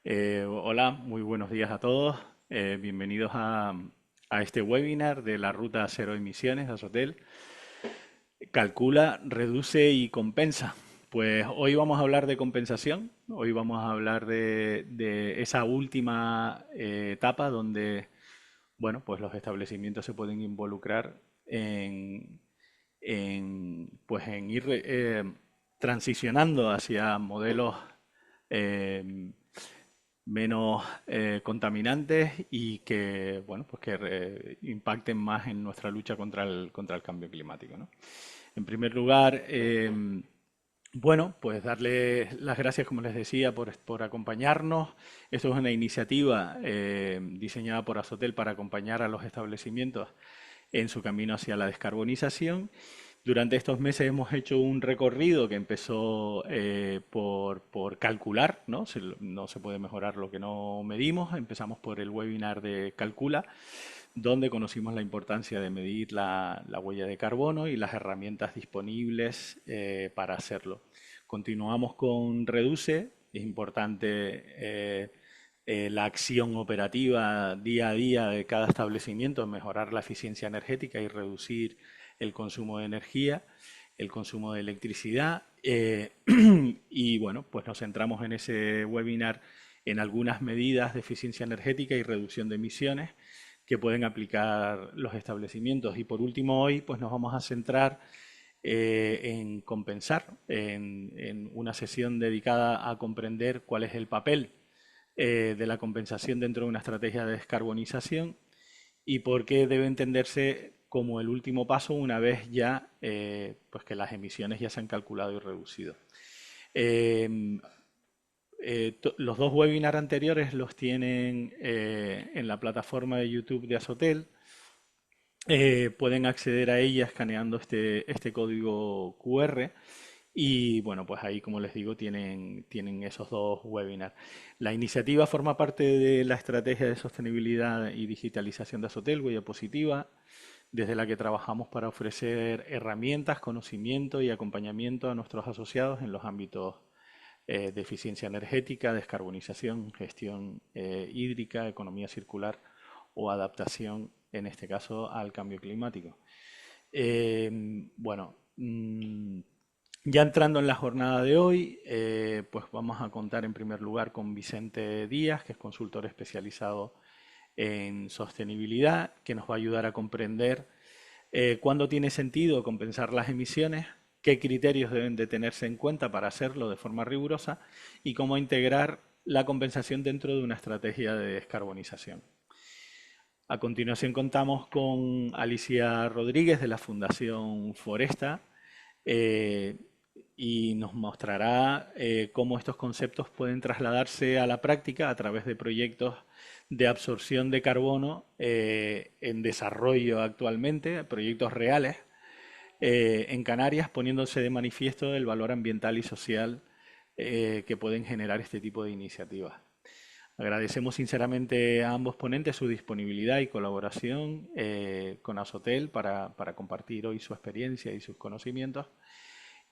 Hola, muy buenos días a todos. Bienvenidos a este webinar de la ruta cero emisiones de Azotel. Calcula, reduce y compensa. Pues hoy vamos a hablar de compensación. Hoy vamos a hablar de esa última etapa donde, bueno, pues los establecimientos se pueden involucrar pues en ir transicionando hacia modelos eh, menos contaminantes y que, bueno, pues que impacten más en nuestra lucha contra el cambio climático, ¿no? En primer lugar, bueno, pues darle las gracias, como les decía, por acompañarnos. Esto es una iniciativa diseñada por Azotel para acompañar a los establecimientos en su camino hacia la descarbonización. Durante estos meses hemos hecho un recorrido que empezó por calcular, ¿no? No se puede mejorar lo que no medimos. Empezamos por el webinar de Calcula, donde conocimos la importancia de medir la huella de carbono y las herramientas disponibles para hacerlo. Continuamos con Reduce, es importante la acción operativa día a día de cada establecimiento, mejorar la eficiencia energética y reducir el consumo de energía, el consumo de electricidad. Y bueno, pues nos centramos en ese webinar en algunas medidas de eficiencia energética y reducción de emisiones que pueden aplicar los establecimientos. Y por último, hoy pues nos vamos a centrar en compensar, en una sesión dedicada a comprender cuál es el papel de la compensación dentro de una estrategia de descarbonización y por qué debe entenderse como el último paso una vez ya pues que las emisiones ya se han calculado y reducido. Eh, los dos webinars anteriores los tienen en la plataforma de YouTube de Azotel. Pueden acceder a ella escaneando este código QR y bueno, pues ahí, como les digo, tienen esos dos webinars. La iniciativa forma parte de la estrategia de sostenibilidad y digitalización de Azotel, Huella Positiva, desde la que trabajamos para ofrecer herramientas, conocimiento y acompañamiento a nuestros asociados en los ámbitos de eficiencia energética, descarbonización, gestión hídrica, economía circular o adaptación, en este caso, al cambio climático. Bueno, ya entrando en la jornada de hoy, pues vamos a contar en primer lugar con Vicente Díaz, que es consultor especializado en sostenibilidad, que nos va a ayudar a comprender cuándo tiene sentido compensar las emisiones, qué criterios deben de tenerse en cuenta para hacerlo de forma rigurosa y cómo integrar la compensación dentro de una estrategia de descarbonización. A continuación contamos con Alicia Rodríguez de la Fundación Foresta eh, y nos mostrará cómo estos conceptos pueden trasladarse a la práctica a través de proyectos de absorción de carbono en desarrollo actualmente, proyectos reales en Canarias, poniéndose de manifiesto el valor ambiental y social que pueden generar este tipo de iniciativas. Agradecemos sinceramente a ambos ponentes su disponibilidad y colaboración con Azotel para compartir hoy su experiencia y sus conocimientos.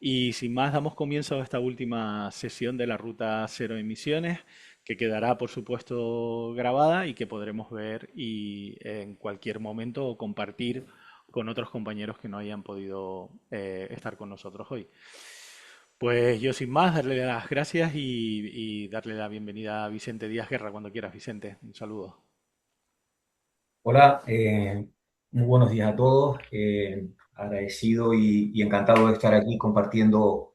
Y sin más, damos comienzo a esta última sesión de la Ruta Cero Emisiones, que quedará, por supuesto, grabada y que podremos ver y en cualquier momento compartir con otros compañeros que no hayan podido estar con nosotros hoy. Pues yo sin más, darle las gracias y darle la bienvenida a Vicente Díaz Guerra cuando quieras, Vicente. Un saludo. Hola, muy buenos días a todos. Agradecido y encantado de estar aquí compartiendo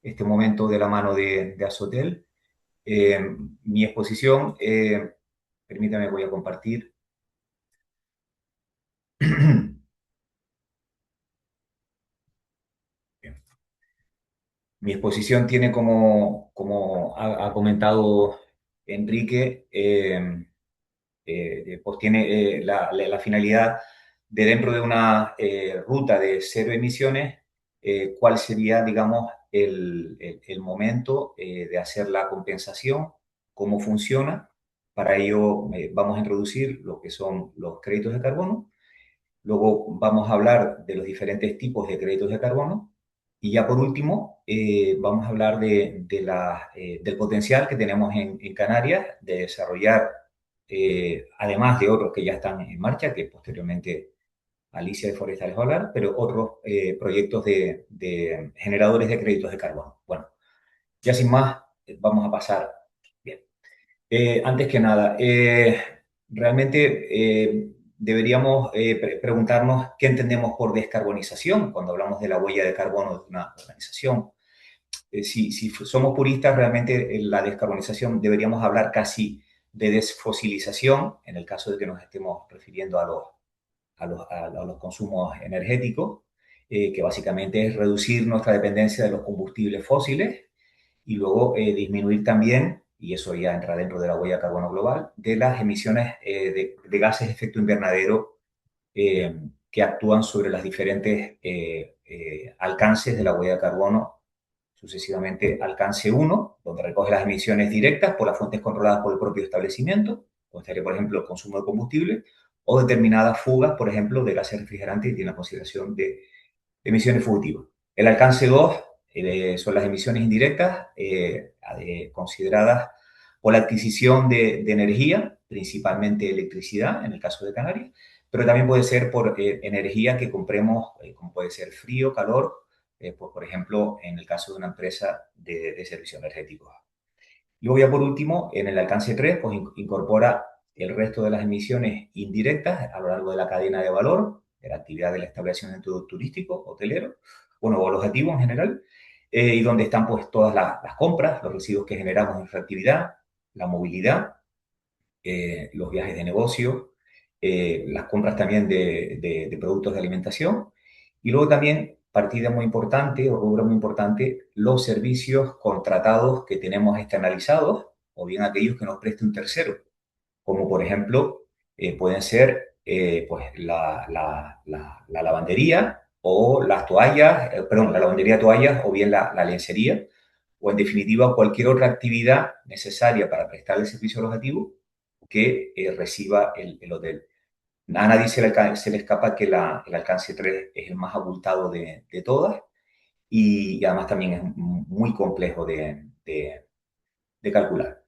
este momento de la mano de Azotel. Eh, Mi exposición, permítame, voy a compartir. Mi exposición tiene como ha comentado Enrique, pues tiene la finalidad de dentro de una ruta de cero emisiones, cuál sería, digamos, el momento de hacer la compensación, cómo funciona. Para ello vamos a introducir lo que son los créditos de carbono. Luego vamos a hablar de los diferentes tipos de créditos de carbono. Y ya por último, vamos a hablar del potencial que tenemos en Canarias de desarrollar, además de otros que ya están en marcha, que posteriormente Alicia de Foresta les va a hablar, pero otros proyectos de generadores de créditos de carbono. Bueno, ya sin más, vamos a pasar. Bien. Antes que nada, realmente deberíamos preguntarnos qué entendemos por descarbonización cuando hablamos de la huella de carbono de una organización. Si somos puristas, realmente en la descarbonización deberíamos hablar casi de desfosilización, en el caso de que nos estemos refiriendo a los consumos energéticos, que básicamente es reducir nuestra dependencia de los combustibles fósiles y luego disminuir también, y eso ya entra dentro de la huella de carbono global, de las emisiones de gases de efecto invernadero que actúan sobre los diferentes alcances de la huella de carbono, sucesivamente alcance 1, donde recoge las emisiones directas por las fuentes controladas por el propio establecimiento, como estaría, por ejemplo, el consumo de combustible, o determinadas fugas, por ejemplo, de gases refrigerantes y tiene la consideración de emisiones fugitivas. El alcance 2 son las emisiones indirectas consideradas por la adquisición de energía, principalmente electricidad, en el caso de Canarias, pero también puede ser por energía que compremos, como puede ser frío, calor, por ejemplo, en el caso de una empresa de servicios energéticos. Luego ya por último, en el alcance 3, pues incorpora el resto de las emisiones indirectas a lo largo de la cadena de valor, de la actividad del establecimiento turístico, hotelero, bueno, o alojativo en general, y donde están pues todas las compras, los residuos que generamos en nuestra actividad, la movilidad, los viajes de negocio, las compras también de productos de alimentación y luego también, partida muy importante o rubro muy importante, los servicios contratados que tenemos externalizados o bien aquellos que nos preste un tercero, como por ejemplo pueden ser pues la lavandería o las toallas, perdón, la lavandería, toallas o bien la lencería o en definitiva cualquier otra actividad necesaria para prestar el servicio alojativo que reciba el hotel. A nadie se le escapa que el alcance 3 es el más abultado de todas y además también es muy complejo de calcular.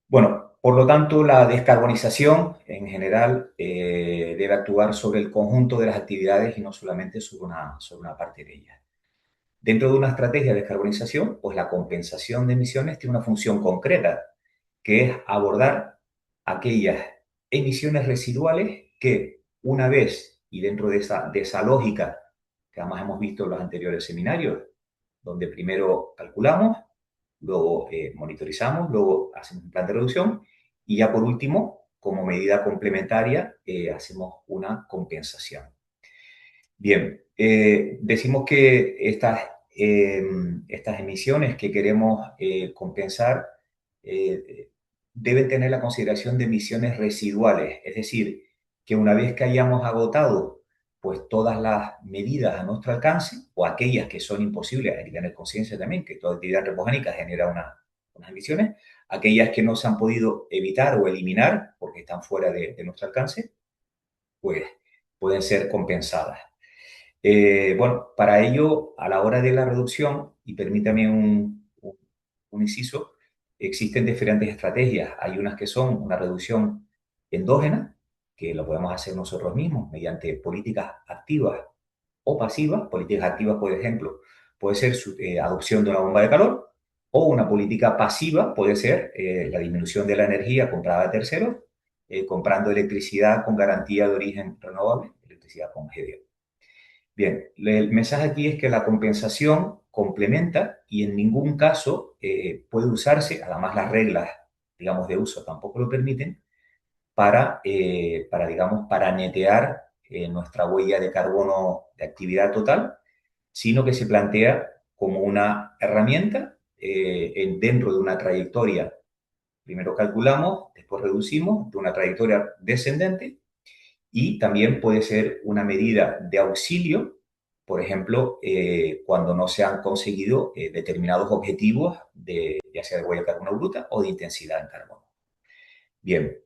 Bueno, por lo tanto, la descarbonización en general debe actuar sobre el conjunto de las actividades y no solamente sobre una parte de ellas. Dentro de una estrategia de descarbonización, pues la compensación de emisiones tiene una función concreta, que es abordar aquellas emisiones residuales que una vez, y dentro de esa lógica que además hemos visto en los anteriores seminarios, donde primero calculamos, luego monitorizamos, luego hacemos un plan de reducción y ya por último, como medida complementaria, hacemos una compensación. Bien, decimos que estas emisiones que queremos compensar eh, deben tener la consideración de emisiones residuales, es decir, que una vez que hayamos agotado pues todas las medidas a nuestro alcance, o aquellas que son imposibles, hay que tener conciencia también que toda actividad antropogénica genera unas emisiones, aquellas que no se han podido evitar o eliminar porque están fuera de nuestro alcance, pues pueden ser compensadas. Bueno, para ello, a la hora de la reducción, y permítame un inciso, existen diferentes estrategias. Hay unas que son una reducción endógena, que lo podemos hacer nosotros mismos mediante políticas activas o pasivas. Políticas activas, por ejemplo, puede ser su adopción de una bomba de calor, o una política pasiva puede ser la disminución de la energía comprada a terceros, comprando electricidad con garantía de origen renovable, electricidad con GDO. Bien, el mensaje aquí es que la compensación complementa y en ningún caso puede usarse, además las reglas, digamos, de uso tampoco lo permiten, digamos, para netear nuestra huella de carbono de actividad total, sino que se plantea como una herramienta dentro de una trayectoria. Primero calculamos, después reducimos, de una trayectoria descendente y también puede ser una medida de auxilio, por ejemplo, cuando no se han conseguido determinados objetivos, ya sea de huella de carbono bruta o de intensidad en carbono. Bien,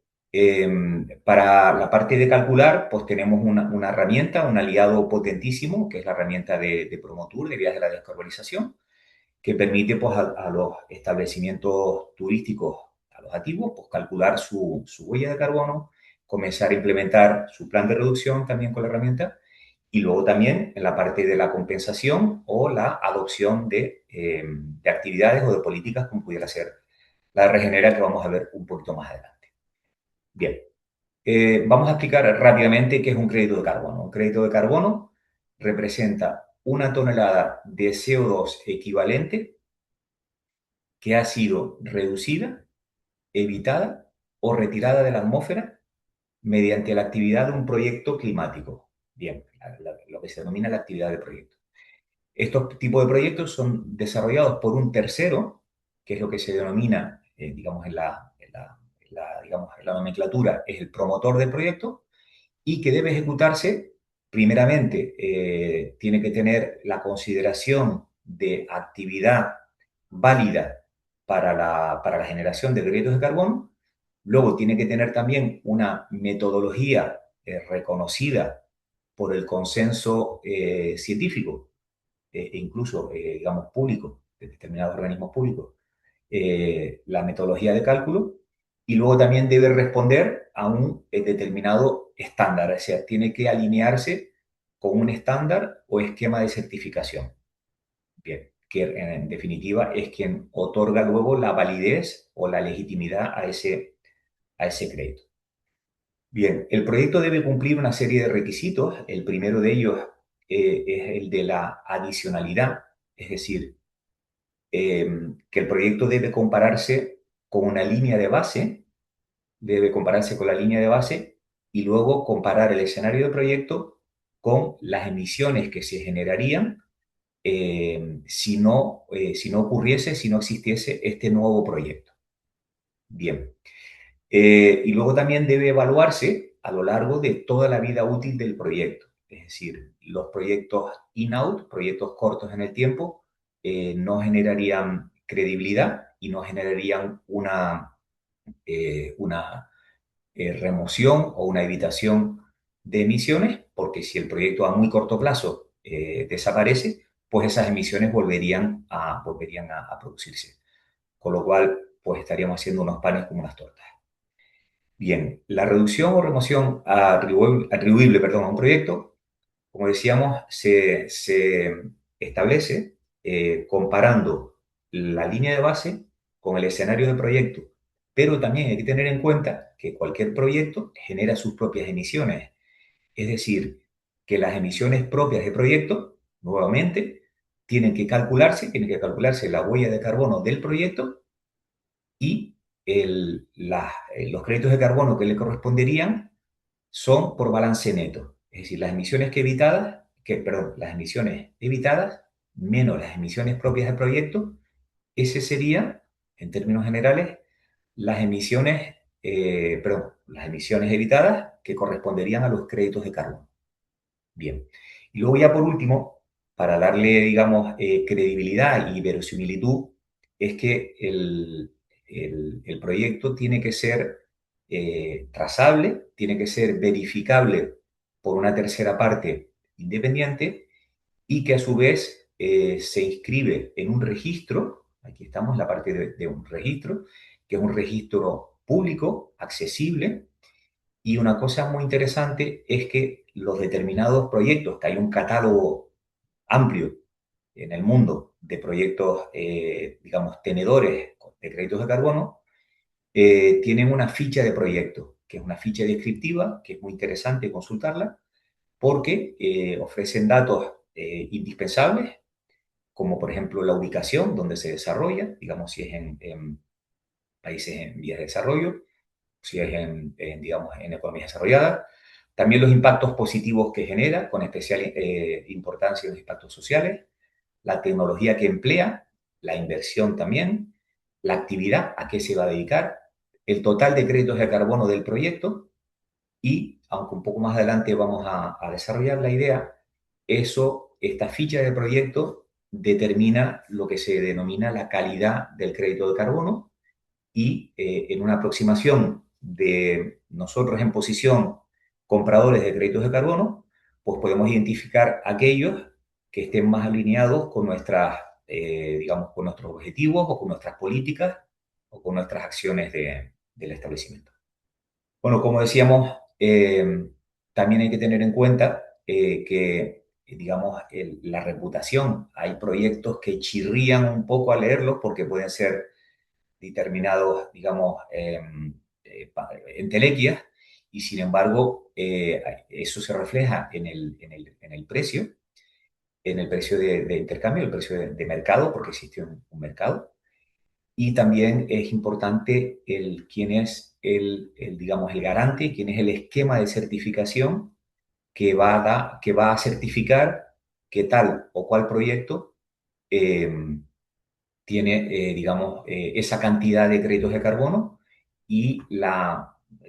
Para la parte de calcular, pues tenemos una herramienta, un aliado potentísimo, que es la herramienta de Promotur, de vías de la descarbonización, que permite pues, a los establecimientos turísticos alojativos pues, calcular su huella de carbono, comenzar a implementar su plan de reducción también con la herramienta y luego también en la parte de la compensación o la adopción de actividades o de políticas como pudiera ser la regenera que vamos a ver un poquito más adelante. Bien, vamos a explicar rápidamente qué es un crédito de carbono. Un crédito de carbono representa una tonelada de CO2 equivalente que ha sido reducida, evitada o retirada de la atmósfera mediante la actividad de un proyecto climático. Bien, lo que se denomina la actividad de proyecto. Estos tipos de proyectos son desarrollados por un tercero, que es lo que se denomina, digamos, digamos, en la nomenclatura, es el promotor del proyecto, y que debe ejecutarse, primeramente, tiene que tener la consideración de actividad válida para la generación de créditos de carbono, luego tiene que tener también una metodología reconocida por el consenso científico e incluso, digamos, público, de determinados organismos públicos, la metodología de cálculo y luego también debe responder a un determinado estándar, o sea, tiene que alinearse con un estándar o esquema de certificación. Bien, que en definitiva es quien otorga luego la validez o la legitimidad a ese crédito. Bien, el proyecto debe cumplir una serie de requisitos. El primero de ellos es el de la adicionalidad, es decir, que el proyecto debe compararse con una línea de base, debe compararse con la línea de base y luego comparar el escenario de proyecto con las emisiones que se generarían si no ocurriese, si no existiese este nuevo proyecto. Bien. Y luego también debe evaluarse a lo largo de toda la vida útil del proyecto. Es decir, los proyectos in-out, proyectos cortos en el tiempo, no generarían credibilidad y no generarían una remoción o una evitación de emisiones, porque si el proyecto a muy corto plazo desaparece, pues esas emisiones volverían a producirse. Con lo cual, pues estaríamos haciendo unos panes como unas tortas. Bien, la reducción o remoción atribuible, perdón, a un proyecto, como decíamos, se establece comparando la línea de base con el escenario de proyecto. Pero también hay que tener en cuenta que cualquier proyecto genera sus propias emisiones. Es decir, que las emisiones propias de proyecto, nuevamente, tiene que calcularse la huella de carbono del proyecto y los créditos de carbono que le corresponderían son por balance neto. Es decir, las emisiones evitadas menos las emisiones propias del proyecto, ese sería, en términos generales, las emisiones evitadas que corresponderían a los créditos de carbono. Bien. Y luego ya por último, para darle, digamos, credibilidad y verosimilitud, es que el proyecto tiene que ser trazable, tiene que ser verificable por una tercera parte independiente y que a su vez se inscribe en un registro, aquí estamos en la parte de un registro, que es un registro público, accesible, y una cosa muy interesante es que los determinados proyectos, que hay un catálogo amplio en el mundo de proyectos, digamos, tenedores de créditos de carbono, tienen una ficha de proyecto, que es una ficha descriptiva, que es muy interesante consultarla, porque ofrecen datos indispensables, como por ejemplo la ubicación donde se desarrolla, digamos, si es en países en vías de desarrollo, si es digamos, en economías desarrolladas. También los impactos positivos que genera, con especial importancia en los impactos sociales, la tecnología que emplea, la inversión también, la actividad a qué se va a dedicar, el total de créditos de carbono del proyecto y, aunque un poco más adelante vamos a desarrollar la idea, esta ficha de proyecto determina lo que se denomina la calidad del crédito de carbono y en una aproximación de nosotros en posición compradores de créditos de carbono, pues podemos identificar aquellos que estén más alineados con digamos, con nuestros objetivos o con nuestras políticas o con nuestras acciones del establecimiento. Bueno, como decíamos, también hay que tener en cuenta que, digamos, la reputación, hay proyectos que chirrían un poco al leerlos porque pueden ser determinados, digamos, entelequias, y sin embargo, eso se refleja en el precio, de intercambio, el precio de mercado, porque existe un mercado. Y también es importante quién es digamos, el garante, quién es el esquema de certificación que va a certificar que tal o cual proyecto eh, tiene, digamos, esa cantidad de créditos de carbono y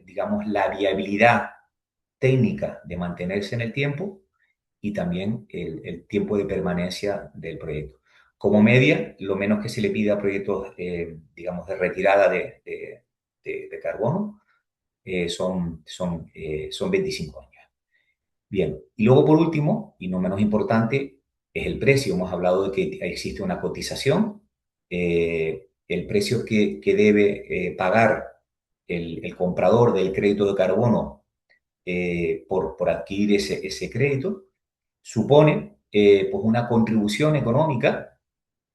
digamos, la viabilidad técnica de mantenerse en el tiempo y también el tiempo de permanencia del proyecto. Como media, lo menos que se le pide a proyectos, digamos, de retirada de carbono son 25 años. Bien, y luego por último, y no menos importante, es el precio. Hemos hablado de que existe una cotización. El precio que debe pagar el comprador del crédito de carbono por adquirir ese crédito supone pues una contribución económica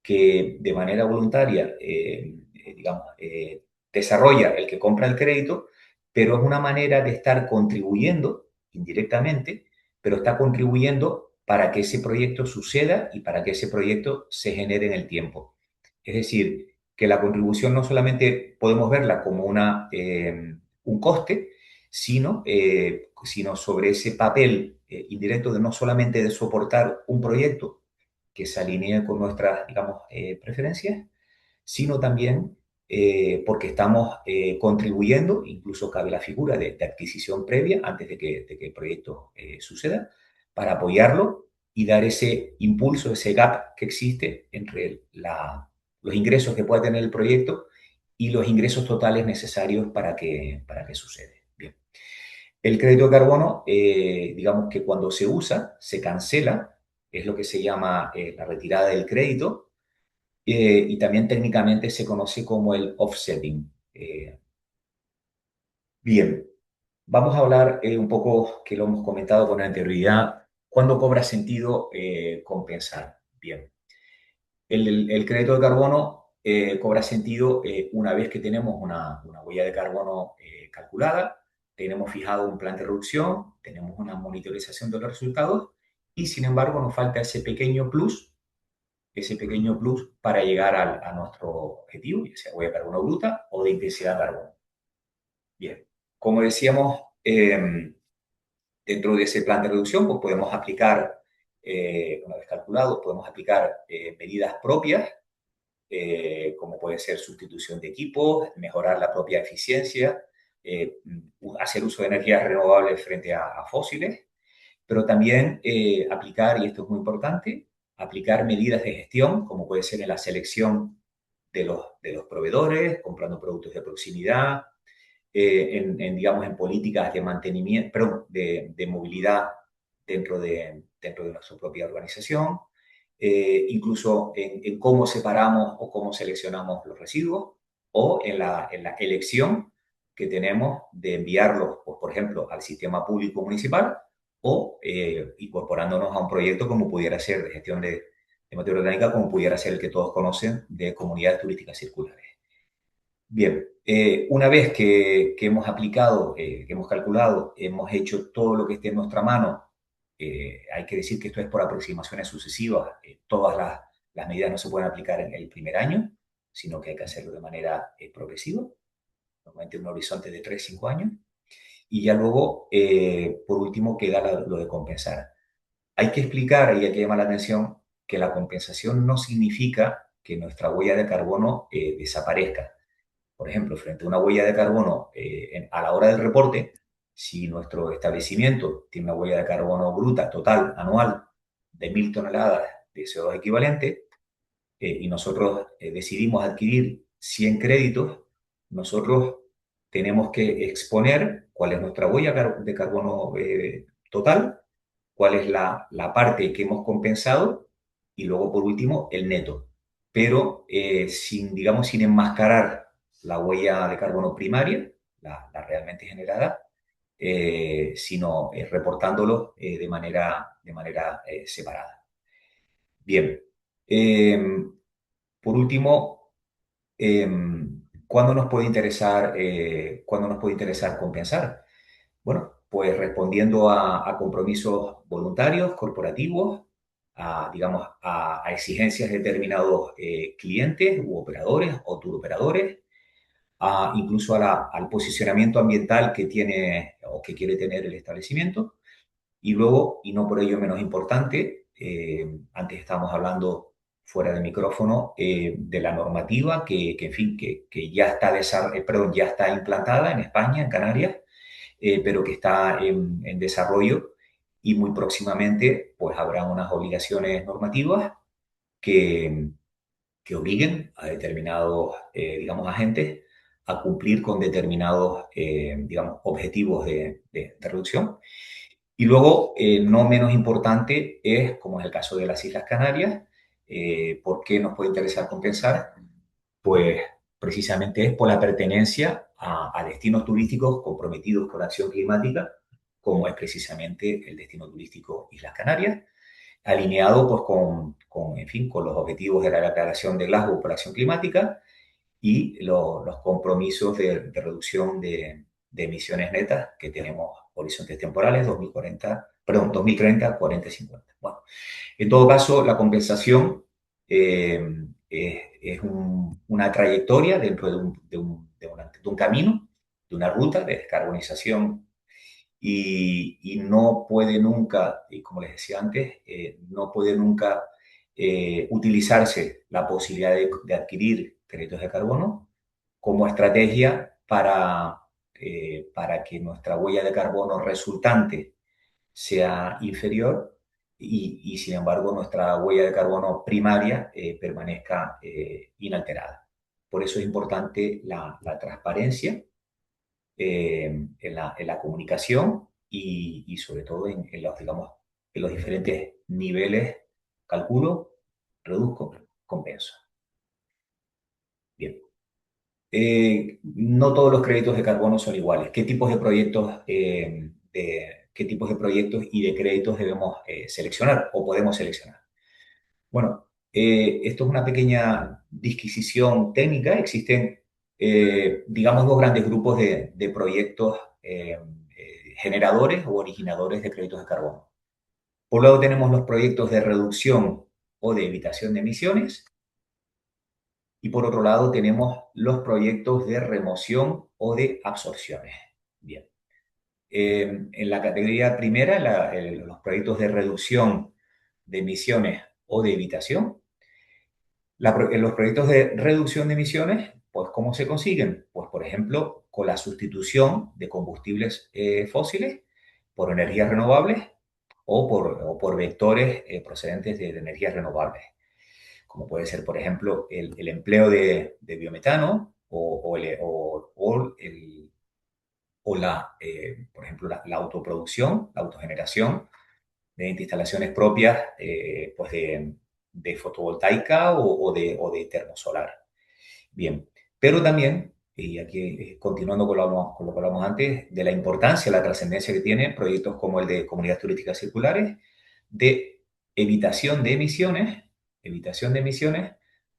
que de manera voluntaria, digamos, desarrolla el que compra el crédito, pero es una manera de estar contribuyendo indirectamente, pero está contribuyendo para que ese proyecto suceda y para que ese proyecto se genere en el tiempo. Es decir, que la contribución no solamente podemos verla como un coste, sino sobre ese papel indirecto de no solamente de soportar un proyecto, que se alinee con nuestras, digamos, preferencias, sino también porque estamos contribuyendo, incluso cabe la figura de adquisición previa antes de que el proyecto suceda, para apoyarlo y dar ese impulso, ese gap que existe entre los ingresos que pueda tener el proyecto y los ingresos totales necesarios para que suceda. Bien. El crédito de carbono, digamos que cuando se usa, se cancela, es lo que se llama la retirada del crédito, y también técnicamente se conoce como el offsetting. Bien, vamos a hablar un poco, que lo hemos comentado con anterioridad, ¿cuándo cobra sentido compensar? Bien, el crédito de carbono cobra sentido una vez que tenemos una huella de carbono calculada, tenemos fijado un plan de reducción, tenemos una monitorización de los resultados y sin embargo nos falta ese pequeño plus para llegar a nuestro objetivo, ya sea huella de carbono bruta o de intensidad de carbono. Bien, como decíamos, dentro de ese plan de reducción, pues podemos aplicar, una vez calculado, podemos aplicar medidas propias como puede ser sustitución de equipos, mejorar la propia eficiencia, hacer uso de energías renovables frente a fósiles, pero también aplicar, y esto es muy importante, aplicar medidas de gestión, como puede ser en la selección de los proveedores, comprando productos de proximidad, digamos, en políticas de mantenimiento, perdón, de movilidad dentro de nuestra propia organización, incluso en cómo separamos o cómo seleccionamos los residuos, o en la elección que tenemos de enviarlos, pues, por ejemplo, al sistema público municipal o incorporándonos a un proyecto como pudiera ser de gestión de materia orgánica, como pudiera ser el que todos conocen de comunidades turísticas circulares. Bien, una vez que hemos aplicado, que hemos calculado, hemos hecho todo lo que esté en nuestra mano, hay que decir que esto es por aproximaciones sucesivas, todas las medidas no se pueden aplicar en el primer año, sino que hay que hacerlo de manera progresiva, normalmente en un horizonte de 3 5 años, y ya luego, por último, queda lo de compensar. Hay que explicar y hay que llamar la atención que la compensación no significa que nuestra huella de carbono desaparezca. Por ejemplo, frente a una huella de carbono a la hora del reporte, si nuestro establecimiento tiene una huella de carbono bruta total anual de 1.000 toneladas de CO2 equivalente y nosotros decidimos adquirir 100 créditos, nosotros tenemos que exponer cuál es nuestra huella de carbono total, cuál es la parte que hemos compensado y luego, por último, el neto. Pero sin, digamos, sin enmascarar la huella de carbono primaria, la realmente generada, sino reportándolo de manera separada. Bien. Por último, ¿cuándo nos puede interesar compensar? Bueno, pues respondiendo a compromisos voluntarios, corporativos, digamos, a exigencias de determinados clientes u operadores o turoperadores, incluso al posicionamiento ambiental que tiene o que quiere tener el establecimiento. Y luego, y no por ello menos importante, antes estábamos hablando fuera de micrófono de la normativa en fin, que ya está, perdón, ya está implantada en España, en Canarias, pero que está en desarrollo y muy próximamente pues habrá unas obligaciones normativas que, que obliguen a determinados, digamos, agentes a cumplir con determinados, digamos, objetivos de reducción. Y luego, no menos importante, es, como es el caso de las Islas Canarias, ¿por qué nos puede interesar compensar? Pues precisamente es por la pertenencia a destinos turísticos comprometidos con la acción climática, como es precisamente el destino turístico Islas Canarias, alineado pues en fin, con los objetivos de la Declaración de Glasgow por la acción climática y los compromisos de reducción de emisiones netas que tenemos horizontes temporales 2040, perdón, 2030, 40 y 50. Bueno, en todo caso, la compensación es una trayectoria dentro de un camino, de una ruta de descarbonización y no puede nunca, y como les decía antes, no puede nunca utilizarse la posibilidad de adquirir créditos de carbono como estrategia para que nuestra huella de carbono resultante sea inferior y, sin embargo, nuestra huella de carbono primaria permanezca inalterada. Por eso es importante la transparencia en la comunicación y sobre todo digamos, en los diferentes niveles, calculo, reduzco, compenso. Bien. No todos los créditos de carbono son iguales. ¿Qué tipos de proyectos y de créditos debemos seleccionar o podemos seleccionar? Bueno, esto es una pequeña disquisición técnica. Existen, digamos, dos grandes grupos de proyectos generadores o originadores de créditos de carbono. Por un lado tenemos los proyectos de reducción o de evitación de emisiones y por otro lado tenemos los proyectos de remoción o de absorciones. Bien. En la categoría primera, los proyectos de reducción de emisiones o de evitación, en los proyectos de reducción de emisiones, pues ¿cómo se consiguen? Pues, por ejemplo, con la sustitución de combustibles fósiles por energías renovables o por vectores procedentes de energías renovables, como puede ser, por ejemplo, el empleo de biometano por ejemplo, la autoproducción, la autogeneración mediante instalaciones propias pues de fotovoltaica o de termosolar. Bien, pero también, y aquí continuando con lo que hablamos antes, de la importancia, la trascendencia que tienen proyectos como el de comunidades turísticas circulares, de evitación de emisiones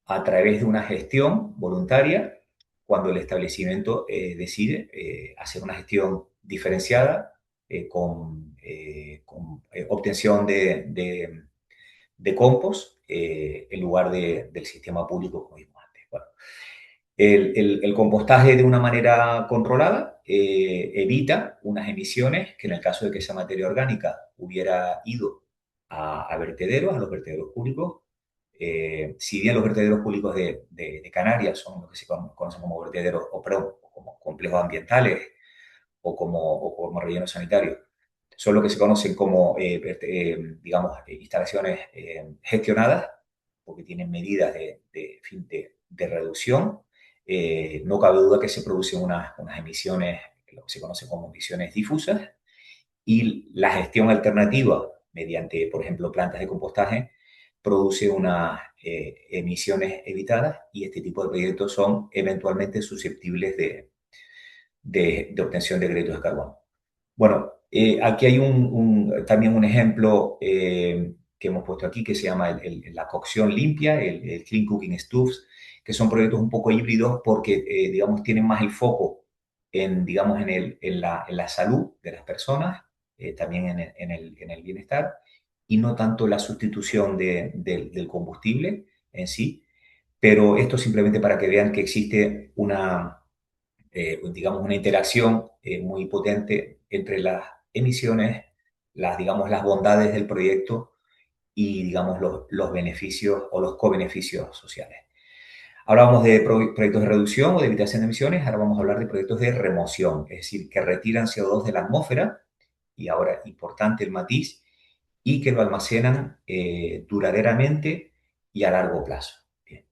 a través de una gestión voluntaria cuando el establecimiento decide hacer una gestión diferenciada con obtención de compost en lugar del sistema público como vimos antes. Bueno, el compostaje de una manera controlada evita unas emisiones que en el caso de que esa materia orgánica hubiera ido a vertederos, a los vertederos públicos. Si bien los vertederos públicos de Canarias son lo que se conocen como vertederos, o perdón, como complejos ambientales o como rellenos sanitarios, son lo que se conocen como, digamos, instalaciones gestionadas, porque tienen medidas de reducción no cabe duda que se producen unas emisiones, lo que se conoce como emisiones difusas, y la gestión alternativa mediante, por ejemplo, plantas de compostaje, produce unas emisiones evitadas y este tipo de proyectos son eventualmente susceptibles de obtención de créditos de carbono. Bueno, aquí hay también un ejemplo que hemos puesto aquí que se llama la cocción limpia, el Clean Cooking Stoves, que son proyectos un poco híbridos porque, digamos, tienen más el foco digamos, en la salud de las personas, también en el bienestar, y no tanto la sustitución del combustible en sí, pero esto simplemente para que vean que existe digamos, una interacción muy potente entre las emisiones, digamos, las bondades del proyecto y, digamos, los beneficios o los co-beneficios sociales. Ahora vamos de proyectos de reducción o de evitación de emisiones, ahora vamos a hablar de proyectos de remoción, es decir, que retiran CO2 de la atmósfera, y ahora importante el matiz, y que lo almacenan duraderamente y a largo plazo. Bien.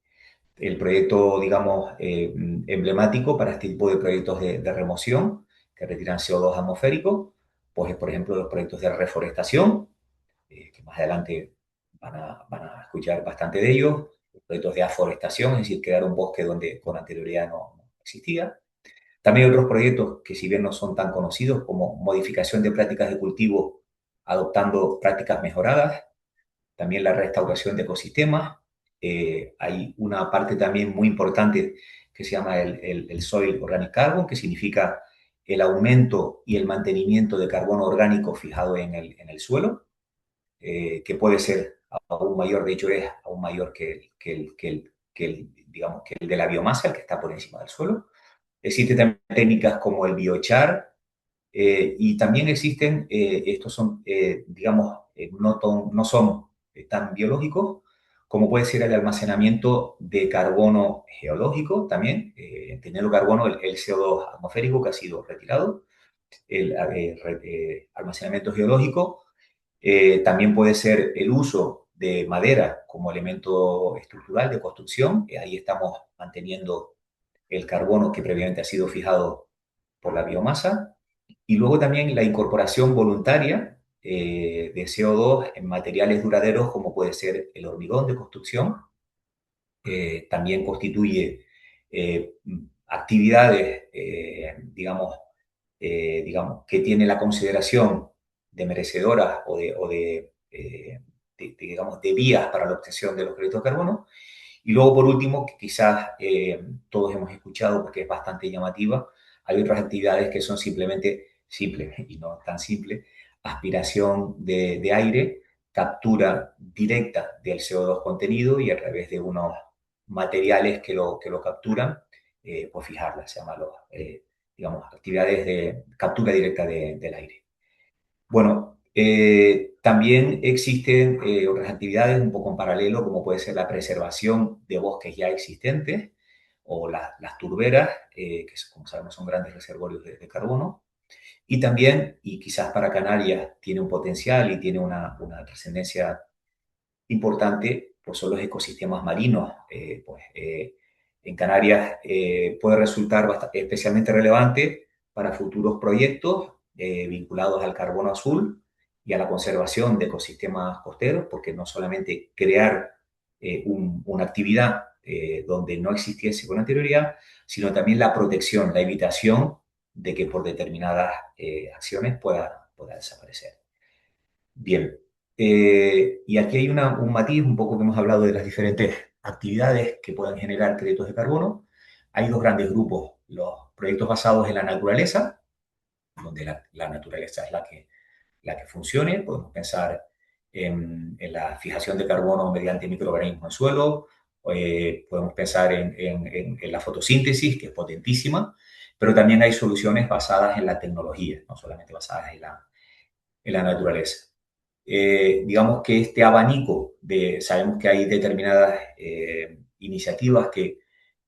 El proyecto, digamos, emblemático para este tipo de proyectos de remoción que retiran CO2 atmosférico, pues es, por ejemplo, los proyectos de reforestación, que más adelante van a escuchar bastante de ellos, los proyectos de aforestación, es decir, crear un bosque donde con anterioridad no existía. También otros proyectos que si bien no son tan conocidos como modificación de prácticas de cultivo adoptando prácticas mejoradas, también la restauración de ecosistemas. Hay una parte también muy importante que se llama el Soil Organic Carbon, que significa el aumento y el mantenimiento de carbono orgánico fijado en el suelo, que puede ser aún mayor, de hecho es aún mayor digamos, que el de la biomasa, el que está por encima del suelo. Existen también técnicas como el biochar, y también existen, estos son, digamos, no son tan biológicos, como puede ser el almacenamiento de carbono geológico también, entendiendo carbono, el CO2 atmosférico que ha sido retirado, el almacenamiento geológico. También puede ser el uso de madera como elemento estructural de construcción, ahí estamos manteniendo el carbono que previamente ha sido fijado por la biomasa, y luego también la incorporación voluntaria de CO2 en materiales duraderos como puede ser el hormigón de construcción. También constituye actividades, digamos, que tiene la consideración de merecedoras digamos, de vías para la obtención de los créditos de carbono. Y luego, por último, que quizás todos hemos escuchado porque es bastante llamativa, hay otras actividades que son simplemente simples y no tan simples: aspiración de aire, captura directa del CO2 contenido y a través de unos materiales que lo capturan, pues fijarla. Se llama, digamos, actividades de captura directa del aire. Bueno, también existen otras actividades un poco en paralelo, como puede ser la preservación de bosques ya existentes o las turberas, que como sabemos son grandes reservorios de carbono. Y también, y quizás para Canarias tiene un potencial y tiene una trascendencia importante, pues son los ecosistemas marinos. En Canarias puede resultar especialmente relevante para futuros proyectos vinculados al carbono azul y a la conservación de ecosistemas costeros, porque no solamente crear una actividad donde no existiese con anterioridad, sino también la protección, la evitación de que por determinadas acciones pueda desaparecer. Bien, y aquí hay un matiz, un poco que hemos hablado de las diferentes actividades que pueden generar créditos de carbono. Hay dos grandes grupos: los proyectos basados en la naturaleza, donde la naturaleza es la que funcione. Podemos pensar en la fijación de carbono mediante microorganismos en suelo, podemos pensar en la fotosíntesis, que es potentísima, pero también hay soluciones basadas en la tecnología, no solamente basadas en la naturaleza. Digamos que este abanico sabemos que hay determinadas iniciativas que,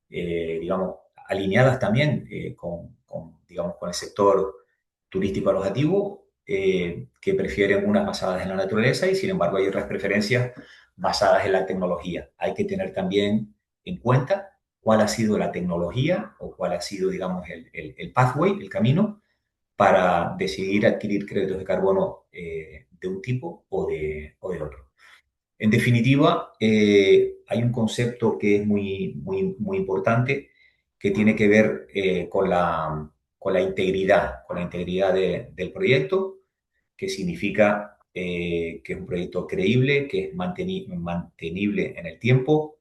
digamos, alineadas también digamos, con el sector turístico alojativo, que prefieren unas basadas en la naturaleza y sin embargo hay otras preferencias basadas en la tecnología. Hay que tener también en cuenta cuál ha sido la tecnología o cuál ha sido, digamos, el pathway, el camino para decidir adquirir créditos de carbono de un tipo o de otro. En definitiva, hay un concepto que es muy importante que tiene que ver con la integridad del proyecto, que significa que es un proyecto creíble, que es mantenible en el tiempo,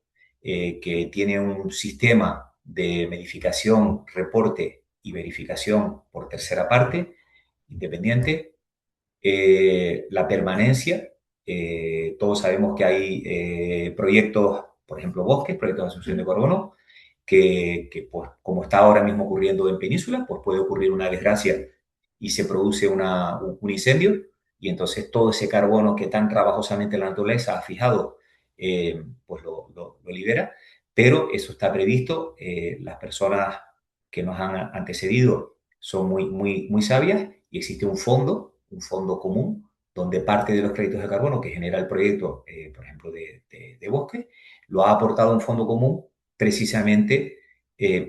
que tiene un sistema de verificación, reporte y verificación por tercera parte, independiente, la permanencia. Todos sabemos que hay proyectos, por ejemplo, bosques, proyectos de absorción de carbono, que, pues, como está ahora mismo ocurriendo en Península, pues puede ocurrir una desgracia y se produce un incendio, y entonces todo ese carbono que tan trabajosamente la naturaleza ha fijado, pues lo libera, pero eso está previsto. Las personas que nos han antecedido son muy sabias, y existe un fondo común, donde parte de los créditos de carbono que genera el proyecto, por ejemplo, de bosque, lo ha aportado un fondo común precisamente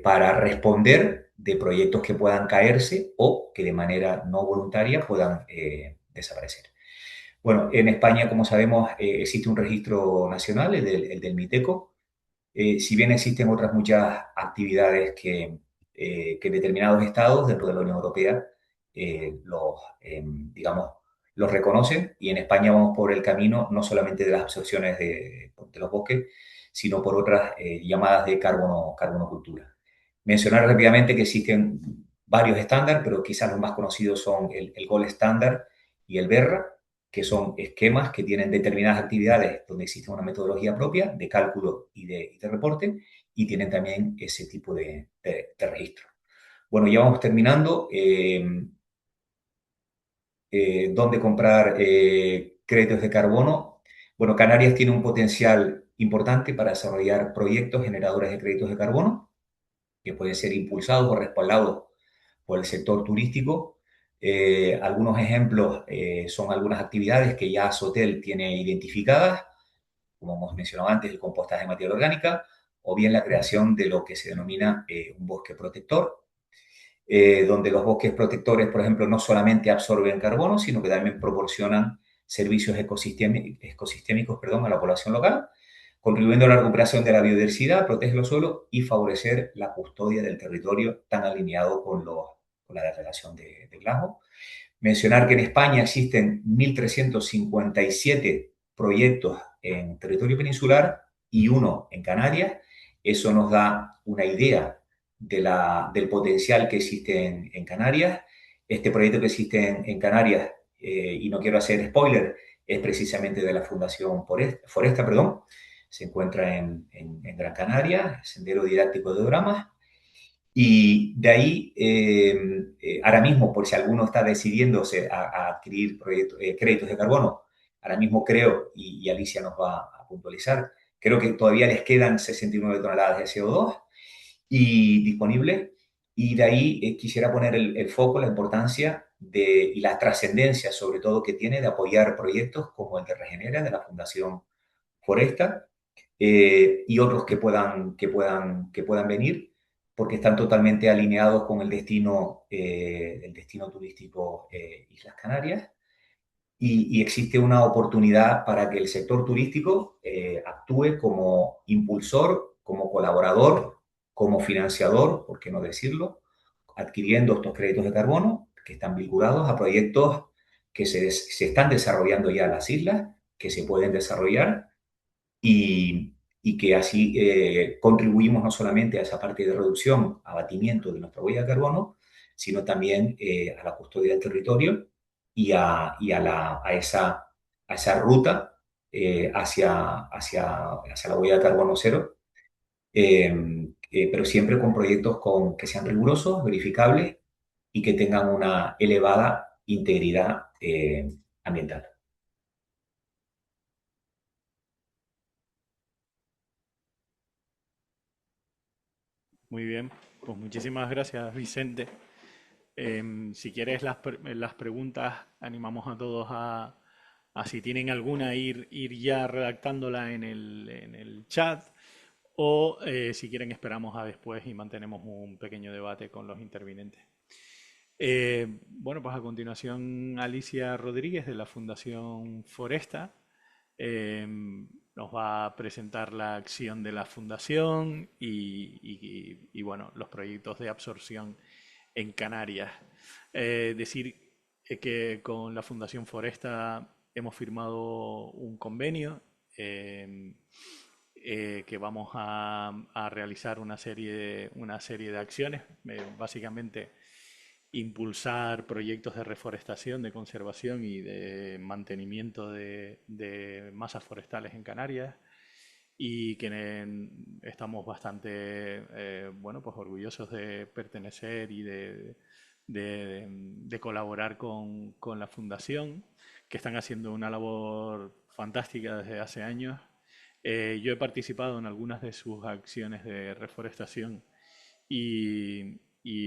para responder de proyectos que puedan caerse o que de manera no voluntaria puedan desaparecer. Bueno, en España, como sabemos, existe un registro nacional, el del MITECO. Si bien existen otras muchas actividades que determinados estados dentro de la Unión Europea digamos, los reconocen, y en España vamos por el camino no solamente de las absorciones de los bosques, sino por otras llamadas de carbono cultura. Mencionar rápidamente que existen varios estándares, pero quizás los más conocidos son el Gold Standard y el BERRA, que son esquemas que tienen determinadas actividades donde existe una metodología propia de cálculo y de reporte, y tienen también ese tipo de registro. Bueno, ya vamos terminando. ¿Dónde comprar créditos de carbono? Bueno, Canarias tiene un potencial importante para desarrollar proyectos generadores de créditos de carbono que pueden ser impulsados o respaldados por el sector turístico. Algunos ejemplos son algunas actividades que ya Sotel tiene identificadas, como hemos mencionado antes, el compostaje de materia orgánica, o bien la creación de lo que se denomina un bosque protector, donde los bosques protectores, por ejemplo, no solamente absorben carbono, sino que también proporcionan servicios ecosistémicos, a la población local, contribuyendo a la recuperación de la biodiversidad, proteger los suelos y favorecer la custodia del territorio tan alineado con la degradación de Glasgow. Mencionar que en España existen 1.357 proyectos en territorio peninsular y uno en Canarias. Eso nos da una idea del potencial que existe en Canarias. Este proyecto que existe en Canarias, y no quiero hacer spoiler, es precisamente de la Fundación Foresta, se encuentra en Gran Canaria, Sendero Didáctico de Doramas. Y de ahí, ahora mismo, por si alguno está decidiéndose a adquirir créditos de carbono, ahora mismo creo, y Alicia nos va a puntualizar, creo que todavía les quedan 69 toneladas de CO2 y disponibles. Y de ahí quisiera poner el foco, la importancia y la trascendencia, sobre todo, que tiene de apoyar proyectos como el de Regenera, de la Fundación Foresta, y otros que puedan venir, porque están totalmente alineados con el destino turístico Islas Canarias, y existe una oportunidad para que el sector turístico actúe como impulsor, como colaborador, como financiador, por qué no decirlo, adquiriendo estos créditos de carbono que están vinculados a proyectos que se están desarrollando ya en las islas, que se pueden desarrollar, y que así contribuimos no solamente a esa parte de reducción, abatimiento de nuestra huella de carbono, sino también a la custodia del territorio y a esa ruta hacia la huella de carbono cero, pero siempre con proyectos que sean rigurosos, verificables y que tengan una elevada integridad ambiental. Muy bien, pues muchísimas gracias, Vicente. Si quieres las preguntas, animamos a todos a si tienen alguna, ir ya redactándola en el chat, o si quieren esperamos a después y mantenemos un pequeño debate con los intervinientes. Bueno, pues a continuación Alicia Rodríguez de la Fundación Foresta nos va a presentar la acción de la Fundación y, bueno, los proyectos de absorción en Canarias. Decir que con la Fundación Foresta hemos firmado un convenio que vamos a realizar una serie de acciones, básicamente impulsar proyectos de reforestación, de conservación y de mantenimiento de masas forestales en Canarias y que estamos bastante bueno, pues orgullosos de pertenecer y de colaborar con la Fundación, que están haciendo una labor fantástica desde hace años. Yo he participado en algunas de sus acciones de reforestación y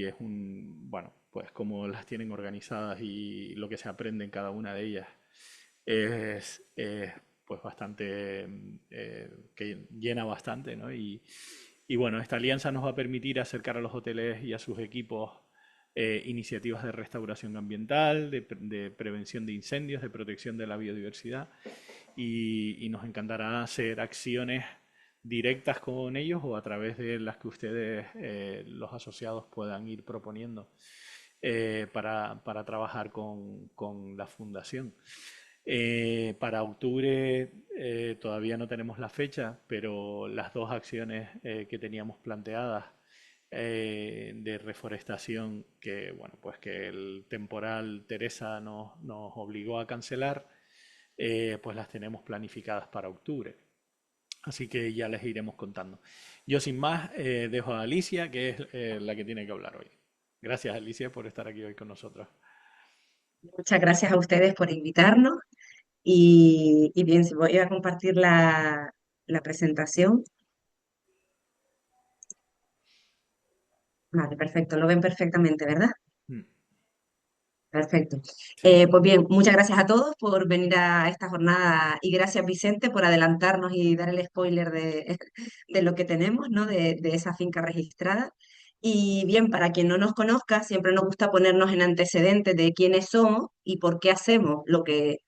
es bueno, pues cómo las tienen organizadas y lo que se aprende en cada una de ellas es pues bastante, que llena bastante, ¿no? Y bueno, esta alianza nos va a permitir acercar a los hoteles y a sus equipos iniciativas de restauración ambiental, de prevención de incendios, de protección de la biodiversidad y nos encantará hacer acciones directas con ellos o a través de las que ustedes, los asociados, puedan ir proponiendo para trabajar con la fundación. Para octubre todavía no tenemos la fecha, pero las dos acciones que teníamos planteadas de reforestación que, bueno, pues que el temporal Teresa nos obligó a cancelar, pues las tenemos planificadas para octubre. Así que ya les iremos contando. Yo sin más dejo a Alicia, que es la que tiene que hablar hoy. Gracias, Alicia, por estar aquí hoy con nosotros. Muchas gracias a ustedes por invitarnos y bien, si voy a compartir la presentación. Vale, perfecto, lo ven perfectamente, ¿verdad? Mm, Perfecto. sí. Pues bien, muchas gracias a todos por venir a esta jornada y gracias Vicente por adelantarnos y dar el spoiler de, de lo que tenemos, ¿no? De esa finca registrada. Y bien, para quien no nos conozca, siempre nos gusta ponernos en antecedentes de quiénes somos y por qué hacemos lo que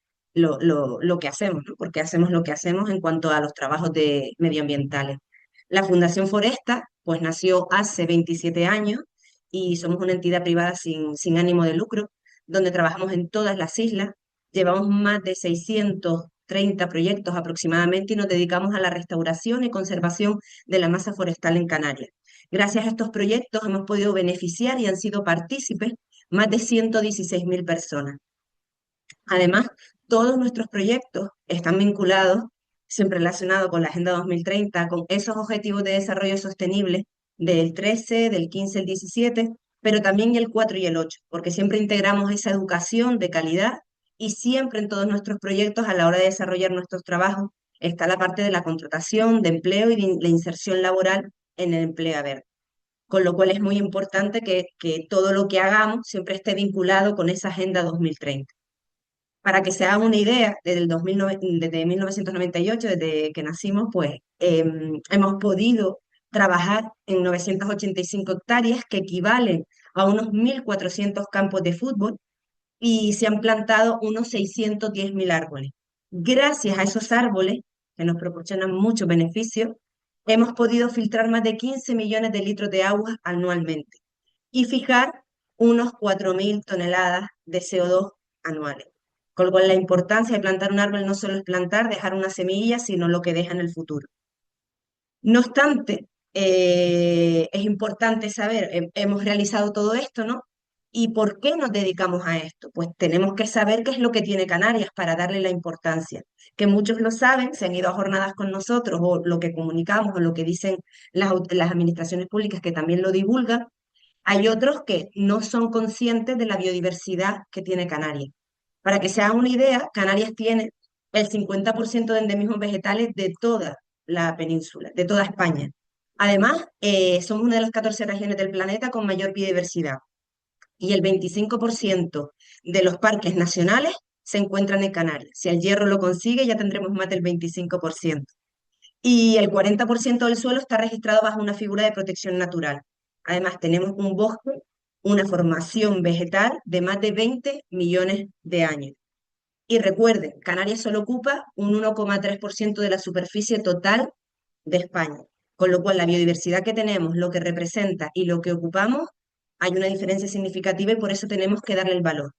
hacemos, ¿no? Por qué hacemos lo que hacemos en cuanto a los trabajos medioambientales. La Fundación Foresta, pues nació hace 27 años y somos una entidad privada sin ánimo de lucro donde trabajamos en todas las islas. Llevamos más de 630 proyectos aproximadamente y nos dedicamos a la restauración y conservación de la masa forestal en Canarias. Gracias a estos proyectos hemos podido beneficiar y han sido partícipes más de 116.000 personas. Además, todos nuestros proyectos están vinculados, siempre relacionados con la Agenda 2030, con esos objetivos de desarrollo sostenible del 13, del 15, el 17, pero también el 4 y el 8, porque siempre integramos esa educación de calidad y siempre en todos nuestros proyectos a la hora de desarrollar nuestros trabajos está la parte de la contratación, de empleo y de la inserción laboral en el empleo verde. Con lo cual es muy importante que todo lo que hagamos siempre esté vinculado con esa Agenda 2030. Para que se hagan una idea, desde 1998, desde que nacimos, pues hemos podido trabajar en 985 hectáreas que equivalen a unos 1.400 campos de fútbol y se han plantado unos 610.000 árboles. Gracias a esos árboles, que nos proporcionan muchos beneficios, hemos podido filtrar más de 15 millones de litros de agua anualmente y fijar unos 4.000 toneladas de CO2 anuales. Con lo cual la importancia de plantar un árbol no solo es plantar, dejar una semilla, sino lo que deja en el futuro. No obstante, es importante saber, hemos realizado todo esto, ¿no? ¿Y por qué nos dedicamos a esto? Pues tenemos que saber qué es lo que tiene Canarias para darle la importancia. Que muchos lo saben, se han ido a jornadas con nosotros, o lo que comunicamos, o lo que dicen las administraciones públicas que también lo divulgan. Hay otros que no son conscientes de la biodiversidad que tiene Canarias. Para que se hagan una idea, Canarias tiene el 50% de endemismos vegetales de toda la península, de toda España. Además, somos una de las 14 regiones del planeta con mayor biodiversidad y el 25% de los parques nacionales se encuentran en Canarias. Si el Hierro lo consigue, ya tendremos más del 25%. y el 40% del suelo está registrado bajo una figura de protección natural. Además, tenemos un bosque, una formación vegetal de más de 20 millones de años. Y recuerden, Canarias solo ocupa un 1,3% de la superficie total de España, con lo cual la biodiversidad que tenemos, lo que representa y lo que ocupamos, hay una diferencia significativa y por eso tenemos que darle el valor.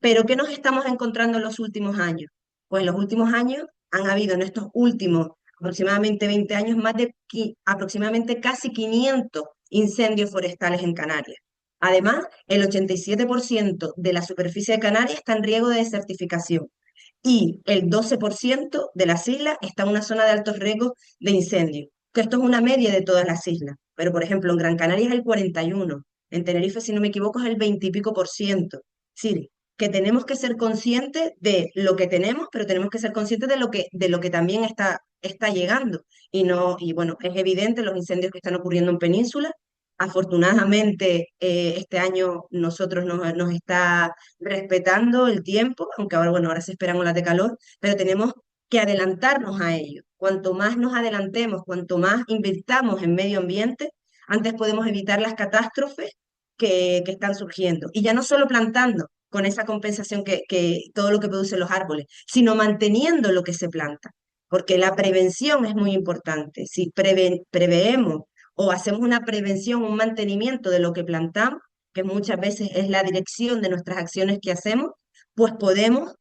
Pero ¿qué nos estamos encontrando en los últimos años? Pues en los últimos años han habido en estos últimos aproximadamente 20 años más de aproximadamente casi 500 incendios forestales en Canarias. Además, el 87% de la superficie de Canarias está en riesgo de desertificación y el 12% de las islas está en una zona de altos riesgos de incendio, que esto es una media de todas las islas. Pero, por ejemplo, en Gran Canaria es el 41%, en Tenerife, si no me equivoco, es el 20 y pico por ciento. Sí, que tenemos que ser conscientes de lo que tenemos, pero tenemos que ser conscientes de lo que también está llegando. Y no, y bueno, es evidente los incendios que están ocurriendo en Península. Afortunadamente, este año nosotros nos está respetando el tiempo, aunque ahora, bueno, ahora se esperan olas de calor, pero tenemos que adelantarnos a ello. Cuanto más nos adelantemos, cuanto más invirtamos en medio ambiente, antes podemos evitar las catástrofes que están surgiendo. Y ya no solo plantando con esa compensación que todo lo que producen los árboles, sino manteniendo lo que se planta, porque la prevención es muy importante. Si preveemos o hacemos una prevención, un mantenimiento de lo que plantamos, que muchas veces es la dirección de nuestras acciones que hacemos, pues podemos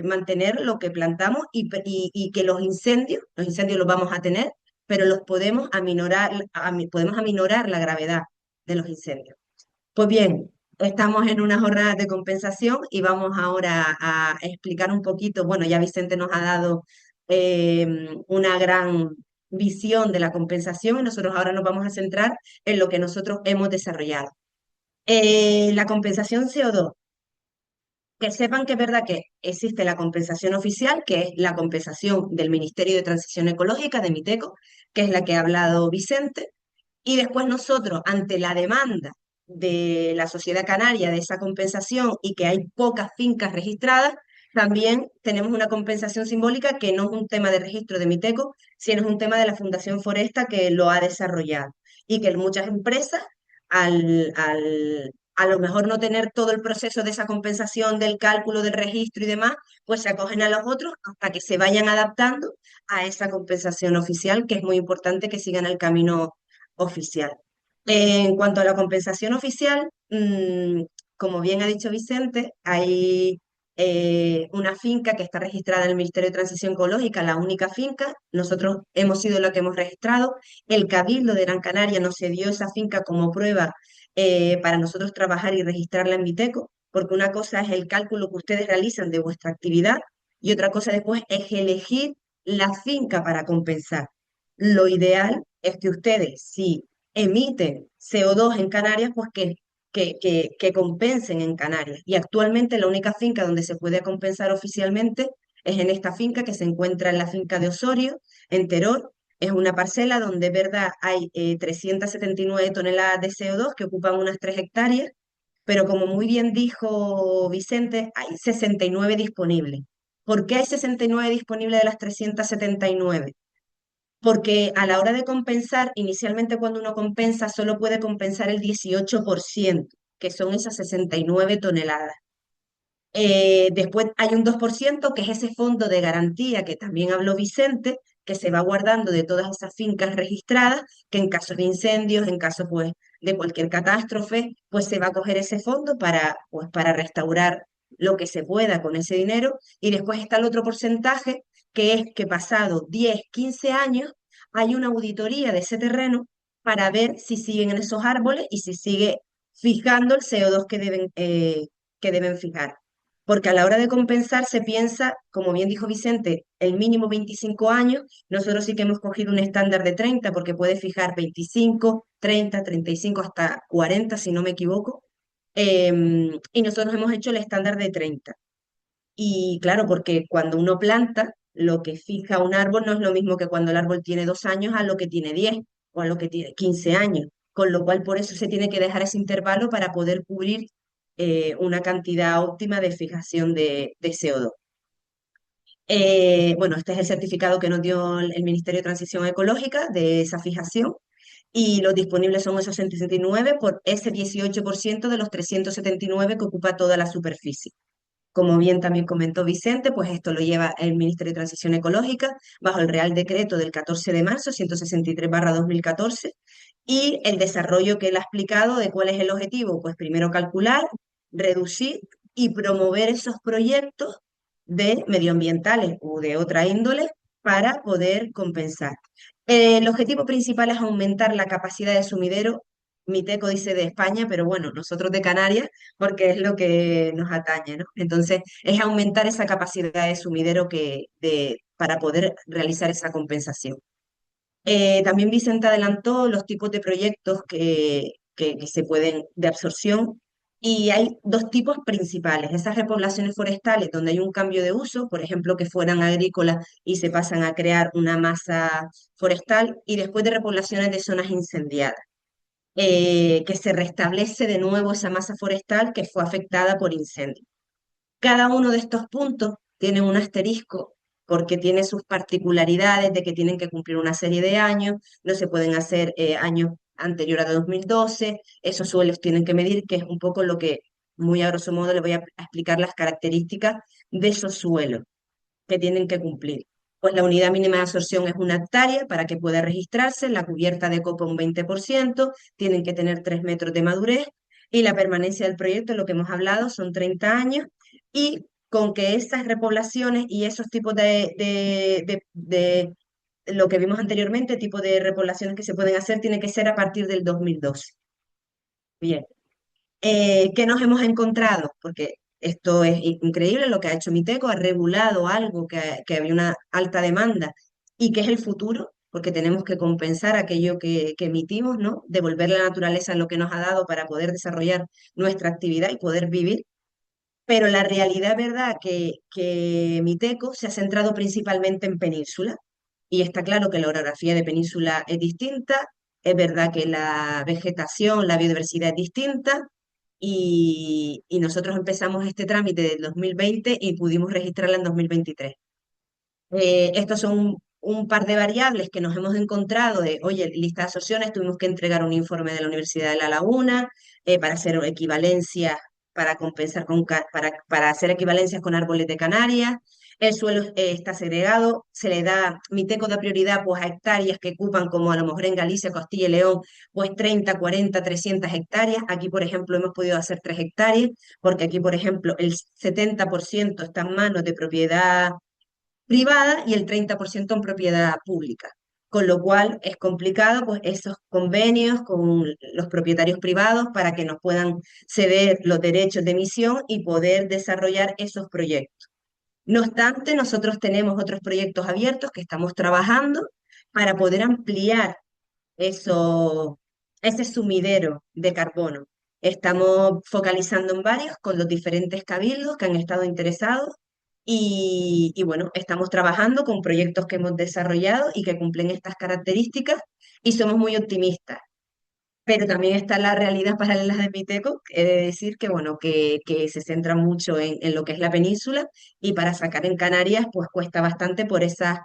mantener lo que plantamos y que los incendios los vamos a tener, pero los podemos podemos aminorar la gravedad de los incendios. Pues bien, estamos en una jornada de compensación y vamos ahora a explicar un poquito, bueno, ya Vicente nos ha dado una gran visión de la compensación y nosotros ahora nos vamos a centrar en lo que nosotros hemos desarrollado. La compensación CO2. Que sepan que es verdad que existe la compensación oficial, que es la compensación del Ministerio de Transición Ecológica, de MITECO, que es la que ha hablado Vicente, y después nosotros, ante la demanda de la sociedad canaria de esa compensación y que hay pocas fincas registradas, también tenemos una compensación simbólica que no es un tema de registro de MITECO, sino es un tema de la Fundación Foresta que lo ha desarrollado y que muchas empresas, a lo mejor no tener todo el proceso de esa compensación, del cálculo, del registro y demás, pues se acogen a los otros hasta que se vayan adaptando a esa compensación oficial, que es muy importante que sigan el camino oficial. En cuanto a la compensación oficial, como bien ha dicho Vicente, hay una finca que está registrada en el Ministerio de Transición Ecológica, la única finca. Nosotros hemos sido la que hemos registrado. El Cabildo de Gran Canaria nos cedió esa finca como prueba para nosotros trabajar y registrarla en Viteco, porque una cosa es el cálculo que ustedes realizan de vuestra actividad y otra cosa después es elegir la finca para compensar. Lo ideal es que ustedes, si emiten CO2 en Canarias, pues que compensen en Canarias. Y actualmente la única finca donde se puede compensar oficialmente es en esta finca que se encuentra en la finca de Osorio, en Teror. Es una parcela donde, verdad, hay 379 toneladas de CO2 que ocupan unas 3 hectáreas, pero como muy bien dijo Vicente, hay 69 disponibles. ¿Por qué hay 69 disponibles de las 379? Porque a la hora de compensar, inicialmente cuando uno compensa, solo puede compensar el 18%, que son esas 69 toneladas. Después hay un 2% que es ese fondo de garantía que también habló Vicente, que se va guardando de todas esas fincas registradas, que en caso de incendios, en caso pues de cualquier catástrofe, pues se va a coger ese fondo para restaurar lo que se pueda con ese dinero. Y después está el otro porcentaje, que es que pasado 10, 15 años, hay una auditoría de ese terreno para ver si siguen en esos árboles y si sigue fijando el CO2 que deben fijar. Porque a la hora de compensar se piensa, como bien dijo Vicente, el mínimo 25 años. Nosotros sí que hemos cogido un estándar de 30 porque puede fijar 25, 30, 35 hasta 40, si no me equivoco. Y nosotros hemos hecho el estándar de 30. Y claro, porque cuando uno planta, lo que fija un árbol no es lo mismo que cuando el árbol tiene 2 años a lo que tiene 10 o a lo que tiene 15 años. Con lo cual, por eso se tiene que dejar ese intervalo para poder cubrir una cantidad óptima de fijación de CO2. Bueno, este es el certificado que nos dio el Ministerio de Transición Ecológica de esa fijación y los disponibles son esos 69 por ese 18% de los 379 que ocupa toda la superficie. Como bien también comentó Vicente, pues esto lo lleva el Ministerio de Transición Ecológica bajo el Real Decreto del 14 de marzo, 163/2014, y el desarrollo que él ha explicado de cuál es el objetivo, pues primero calcular, reducir y promover esos proyectos de medioambientales o de otra índole para poder compensar. El objetivo principal es aumentar la capacidad de sumidero. Miteco dice de España, pero bueno, nosotros de Canarias, porque es lo que nos atañe, ¿no? Entonces, es aumentar esa capacidad de sumidero para poder realizar esa compensación. También Vicente adelantó los tipos de proyectos que se pueden de absorción y hay dos tipos principales. Esas repoblaciones forestales donde hay un cambio de uso, por ejemplo, que fueran agrícolas y se pasan a crear una masa forestal y después de repoblaciones de zonas incendiadas, que se restablece de nuevo esa masa forestal que fue afectada por incendios. Cada uno de estos puntos tiene un asterisco porque tiene sus particularidades de que tienen que cumplir una serie de años, no se pueden hacer años anterior a 2012, esos suelos tienen que medir, que es un poco lo que, muy a grosso modo, le voy a explicar las características de esos suelos que tienen que cumplir. Pues la unidad mínima de absorción es 1 hectárea para que pueda registrarse, la cubierta de copa un 20%, tienen que tener 3 metros de madurez y la permanencia del proyecto, lo que hemos hablado, son 30 años y con que esas repoblaciones y esos tipos de lo que vimos anteriormente, tipo de repoblaciones que se pueden hacer, tiene que ser a partir del 2012. Bien. ¿Qué nos hemos encontrado? Porque esto es increíble lo que ha hecho Miteco, ha regulado algo que había una alta demanda y que es el futuro, porque tenemos que compensar aquello que emitimos, ¿no? Devolver a la naturaleza lo que nos ha dado para poder desarrollar nuestra actividad y poder vivir. Pero la realidad, ¿verdad?, que Miteco se ha centrado principalmente en península y está claro que la orografía de península es distinta, es verdad que la vegetación, la biodiversidad es distinta y nosotros empezamos este trámite del 2020 y pudimos registrarla en 2023. Estos son un par de variables que nos hemos encontrado de, oye, lista de asociaciones, tuvimos que entregar un informe de la Universidad de La Laguna para hacer equivalencias, para compensar para hacer equivalencias con árboles de Canarias. El suelo está segregado, se le da, Miteco da prioridad pues, a hectáreas que ocupan, como a lo mejor en Galicia, Castilla y León, pues 30, 40, 300 hectáreas. Aquí, por ejemplo, hemos podido hacer 3 hectáreas, porque aquí, por ejemplo, el 70% está en manos de propiedad privada y el 30% en propiedad pública. Con lo cual es complicado pues, esos convenios con los propietarios privados para que nos puedan ceder los derechos de emisión y poder desarrollar esos proyectos. No obstante, nosotros tenemos otros proyectos abiertos que estamos trabajando para poder ampliar eso, ese sumidero de carbono. Estamos focalizando en varios con los diferentes cabildos que han estado interesados y bueno, estamos trabajando con proyectos que hemos desarrollado y que cumplen estas características y somos muy optimistas. Pero también está la realidad paralela de Miteco, he de decir que, bueno, que se centra mucho en lo que es la península y para sacar en Canarias pues cuesta bastante por esas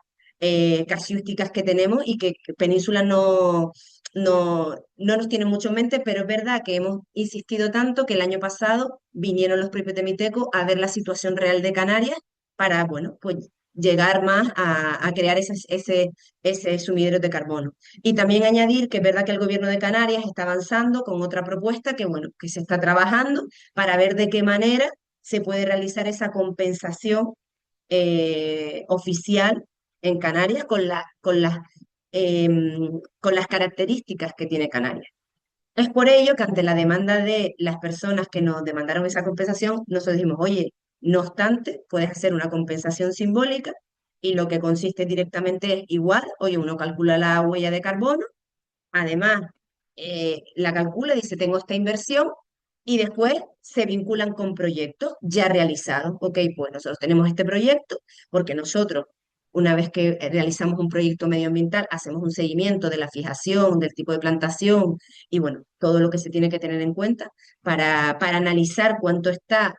casuísticas que tenemos y que Península no nos tiene mucho en mente, pero es verdad que hemos insistido tanto que el año pasado vinieron los propios de Miteco a ver la situación real de Canarias para, bueno, pues llegar más a crear ese sumidero de carbono. Y también añadir que es verdad que el gobierno de Canarias está avanzando con otra propuesta que, bueno, que se está trabajando para ver de qué manera se puede realizar esa compensación oficial en Canarias con las características que tiene Canarias. Es por ello que ante la demanda de las personas que nos demandaron esa compensación, nosotros dijimos, oye, no obstante, puedes hacer una compensación simbólica y lo que consiste directamente es igual, oye, uno calcula la huella de carbono, además la calcula, dice, tengo esta inversión y después se vinculan con proyectos ya realizados. Ok, pues nosotros tenemos este proyecto porque nosotros, una vez que realizamos un proyecto medioambiental, hacemos un seguimiento de la fijación, del tipo de plantación y bueno, todo lo que se tiene que tener en cuenta para analizar cuánto está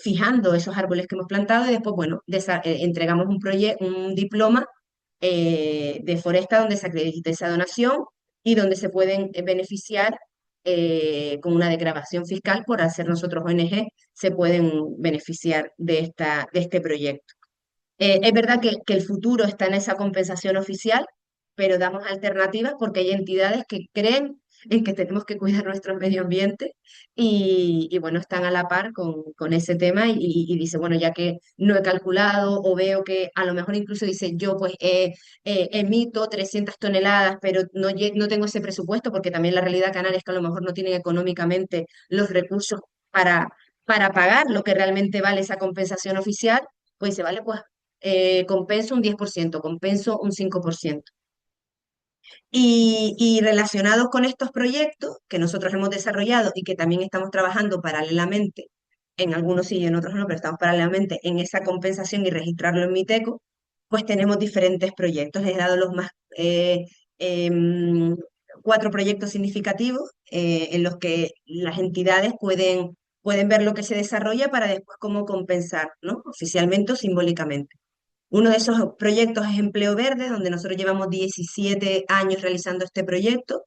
fijando esos árboles que hemos plantado y después, bueno, entregamos un diploma de Foresta donde se acredita esa donación y donde se pueden beneficiar con una declaración fiscal por hacer nosotros ONG, se pueden beneficiar de este proyecto. Es verdad que el futuro está en esa compensación oficial, pero damos alternativas porque hay entidades que creen en que tenemos que cuidar nuestro medio ambiente y bueno, están a la par con ese tema y dice, bueno, ya que no he calculado o veo que a lo mejor incluso dice, yo pues emito 300 toneladas, pero no tengo ese presupuesto porque también la realidad canaria es que a lo mejor no tienen económicamente los recursos para, para pagar lo que realmente vale esa compensación oficial, pues dice, vale, pues compenso un 10%, compenso un 5%. Y relacionados con estos proyectos que nosotros hemos desarrollado y que también estamos trabajando paralelamente, en algunos sí y en otros no, pero estamos paralelamente en esa compensación y registrarlo en Miteco, pues tenemos diferentes proyectos. Les he dado los más em, 4 proyectos significativos en los que las entidades pueden ver lo que se desarrolla para después cómo compensar, ¿no? Oficialmente o simbólicamente. Uno de esos proyectos es Empleo Verde, donde nosotros llevamos 17 años realizando este proyecto.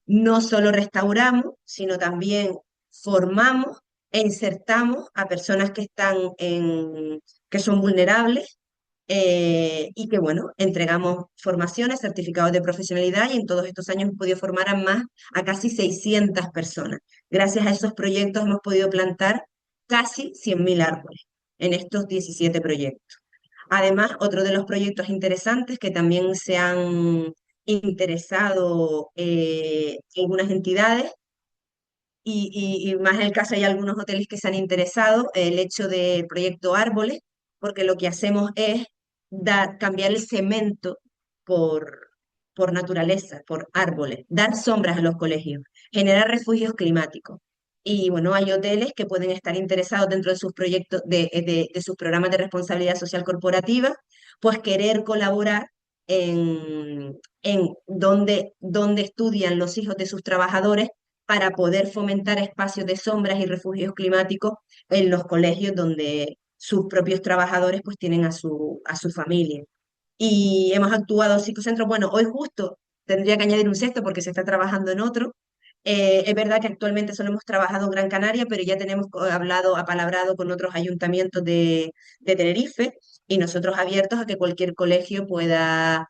No solo restauramos, sino también formamos e insertamos a personas que son vulnerables y que, bueno, entregamos formaciones, certificados de profesionalidad y en todos estos años hemos podido formar a casi 600 personas. Gracias a esos proyectos hemos podido plantar casi 100.000 árboles en estos 17 proyectos. Además, otro de los proyectos interesantes que también se han interesado algunas entidades y más en el caso hay algunos hoteles que se han interesado, el hecho del proyecto Árboles, porque lo que hacemos es cambiar el cemento por, por naturaleza, por árboles, dar sombras a los colegios, generar refugios climáticos. Y bueno, hay hoteles que pueden estar interesados dentro de sus proyectos, de sus programas de responsabilidad social corporativa, pues querer colaborar en donde estudian los hijos de sus trabajadores para poder fomentar espacios de sombras y refugios climáticos en los colegios donde sus propios trabajadores pues tienen a su familia. Y hemos actuado psicocentros, bueno, hoy justo tendría que añadir un sexto porque se está trabajando en otro. Es verdad que actualmente solo hemos trabajado en Gran Canaria, pero ya tenemos apalabrado con otros ayuntamientos de Tenerife y nosotros abiertos a que cualquier colegio pueda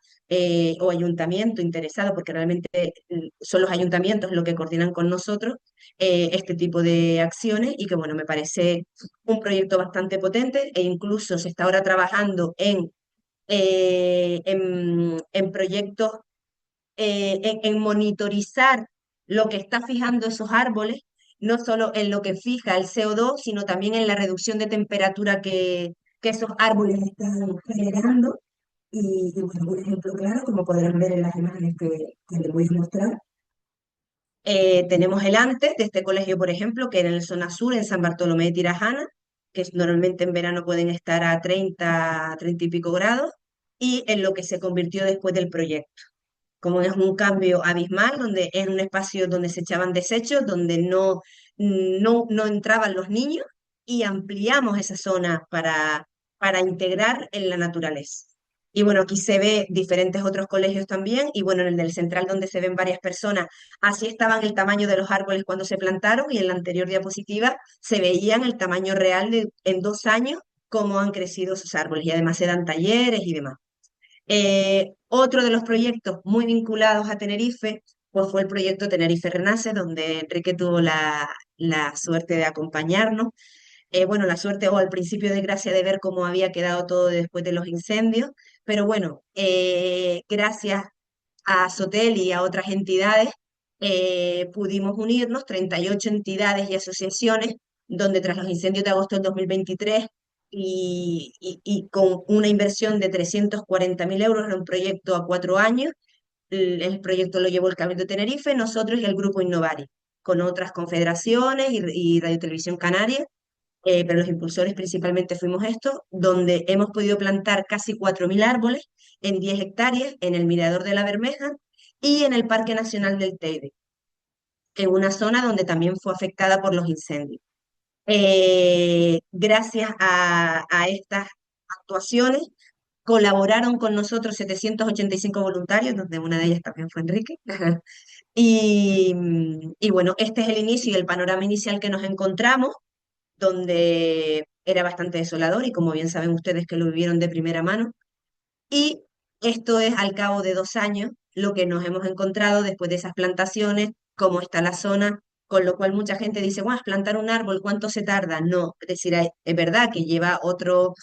o ayuntamiento interesado, porque realmente son los ayuntamientos los que coordinan con nosotros este tipo de acciones y que bueno, me parece un proyecto bastante potente e incluso se está ahora trabajando en proyectos, en monitorizar lo que está fijando esos árboles, no solo en lo que fija el CO2, sino también en la reducción de temperatura que esos árboles están generando. Y bueno, un ejemplo claro, como podrán ver en las imágenes que les voy a mostrar, tenemos el antes de este colegio, por ejemplo, que era en la zona sur, en San Bartolomé de Tirajana, normalmente en verano pueden estar a 30 y pico grados, y en lo que se convirtió después del proyecto. Como es un cambio abismal, donde es un espacio donde se echaban desechos, donde no entraban los niños, y ampliamos esa zona para integrar en la naturaleza. Y bueno, aquí se ve diferentes otros colegios también, y bueno, en el del central donde se ven varias personas, así estaban el tamaño de los árboles cuando se plantaron, y en la anterior diapositiva se veían el tamaño real en 2 años, cómo han crecido esos árboles, y además se dan talleres y demás. Otro de los proyectos muy vinculados a Tenerife, pues fue el proyecto Tenerife Renace, donde Enrique tuvo la suerte de acompañarnos. Bueno, la suerte o al principio de gracia de ver cómo había quedado todo después de los incendios, pero bueno, gracias a Sotel y a otras entidades, pudimos unirnos, 38 entidades y asociaciones, donde tras los incendios de agosto del 2023 y con una inversión de 340.000 euros en un proyecto a 4 años, el proyecto lo llevó el Cabildo de Tenerife, nosotros y el Grupo Innovari, con otras confederaciones y Radio Televisión Canaria, pero los impulsores principalmente fuimos estos, donde hemos podido plantar casi 4.000 árboles en 10 hectáreas en el Mirador de la Bermeja y en el Parque Nacional del Teide, en una zona donde también fue afectada por los incendios. Gracias a estas actuaciones colaboraron con nosotros 785 voluntarios, donde una de ellas también fue Enrique. Y bueno, este es el inicio y el panorama inicial que nos encontramos, donde era bastante desolador y como bien saben ustedes que lo vivieron de primera mano. Y esto es al cabo de 2 años lo que nos hemos encontrado después de esas plantaciones, cómo está la zona, con lo cual mucha gente dice, guau, plantar un árbol, ¿cuánto se tarda? No, es decir, es verdad que lleva otro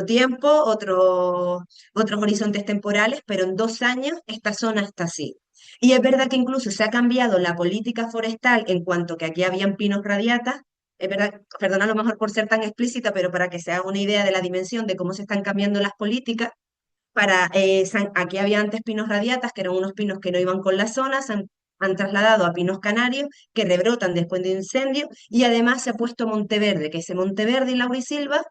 tiempo, otros horizontes temporales, pero en 2 años esta zona está así. Y es verdad que incluso se ha cambiado la política forestal en cuanto que aquí habían pinos radiata. Es verdad, perdona a lo mejor por ser tan explícita, pero para que se haga una idea de la dimensión de cómo se están cambiando las políticas, aquí había antes pinos radiatas, que eran unos pinos que no iban con la zona, han trasladado a pinos canarios, que rebrotan después de un incendio, y además se ha puesto monteverde, que ese monteverde y laurisilva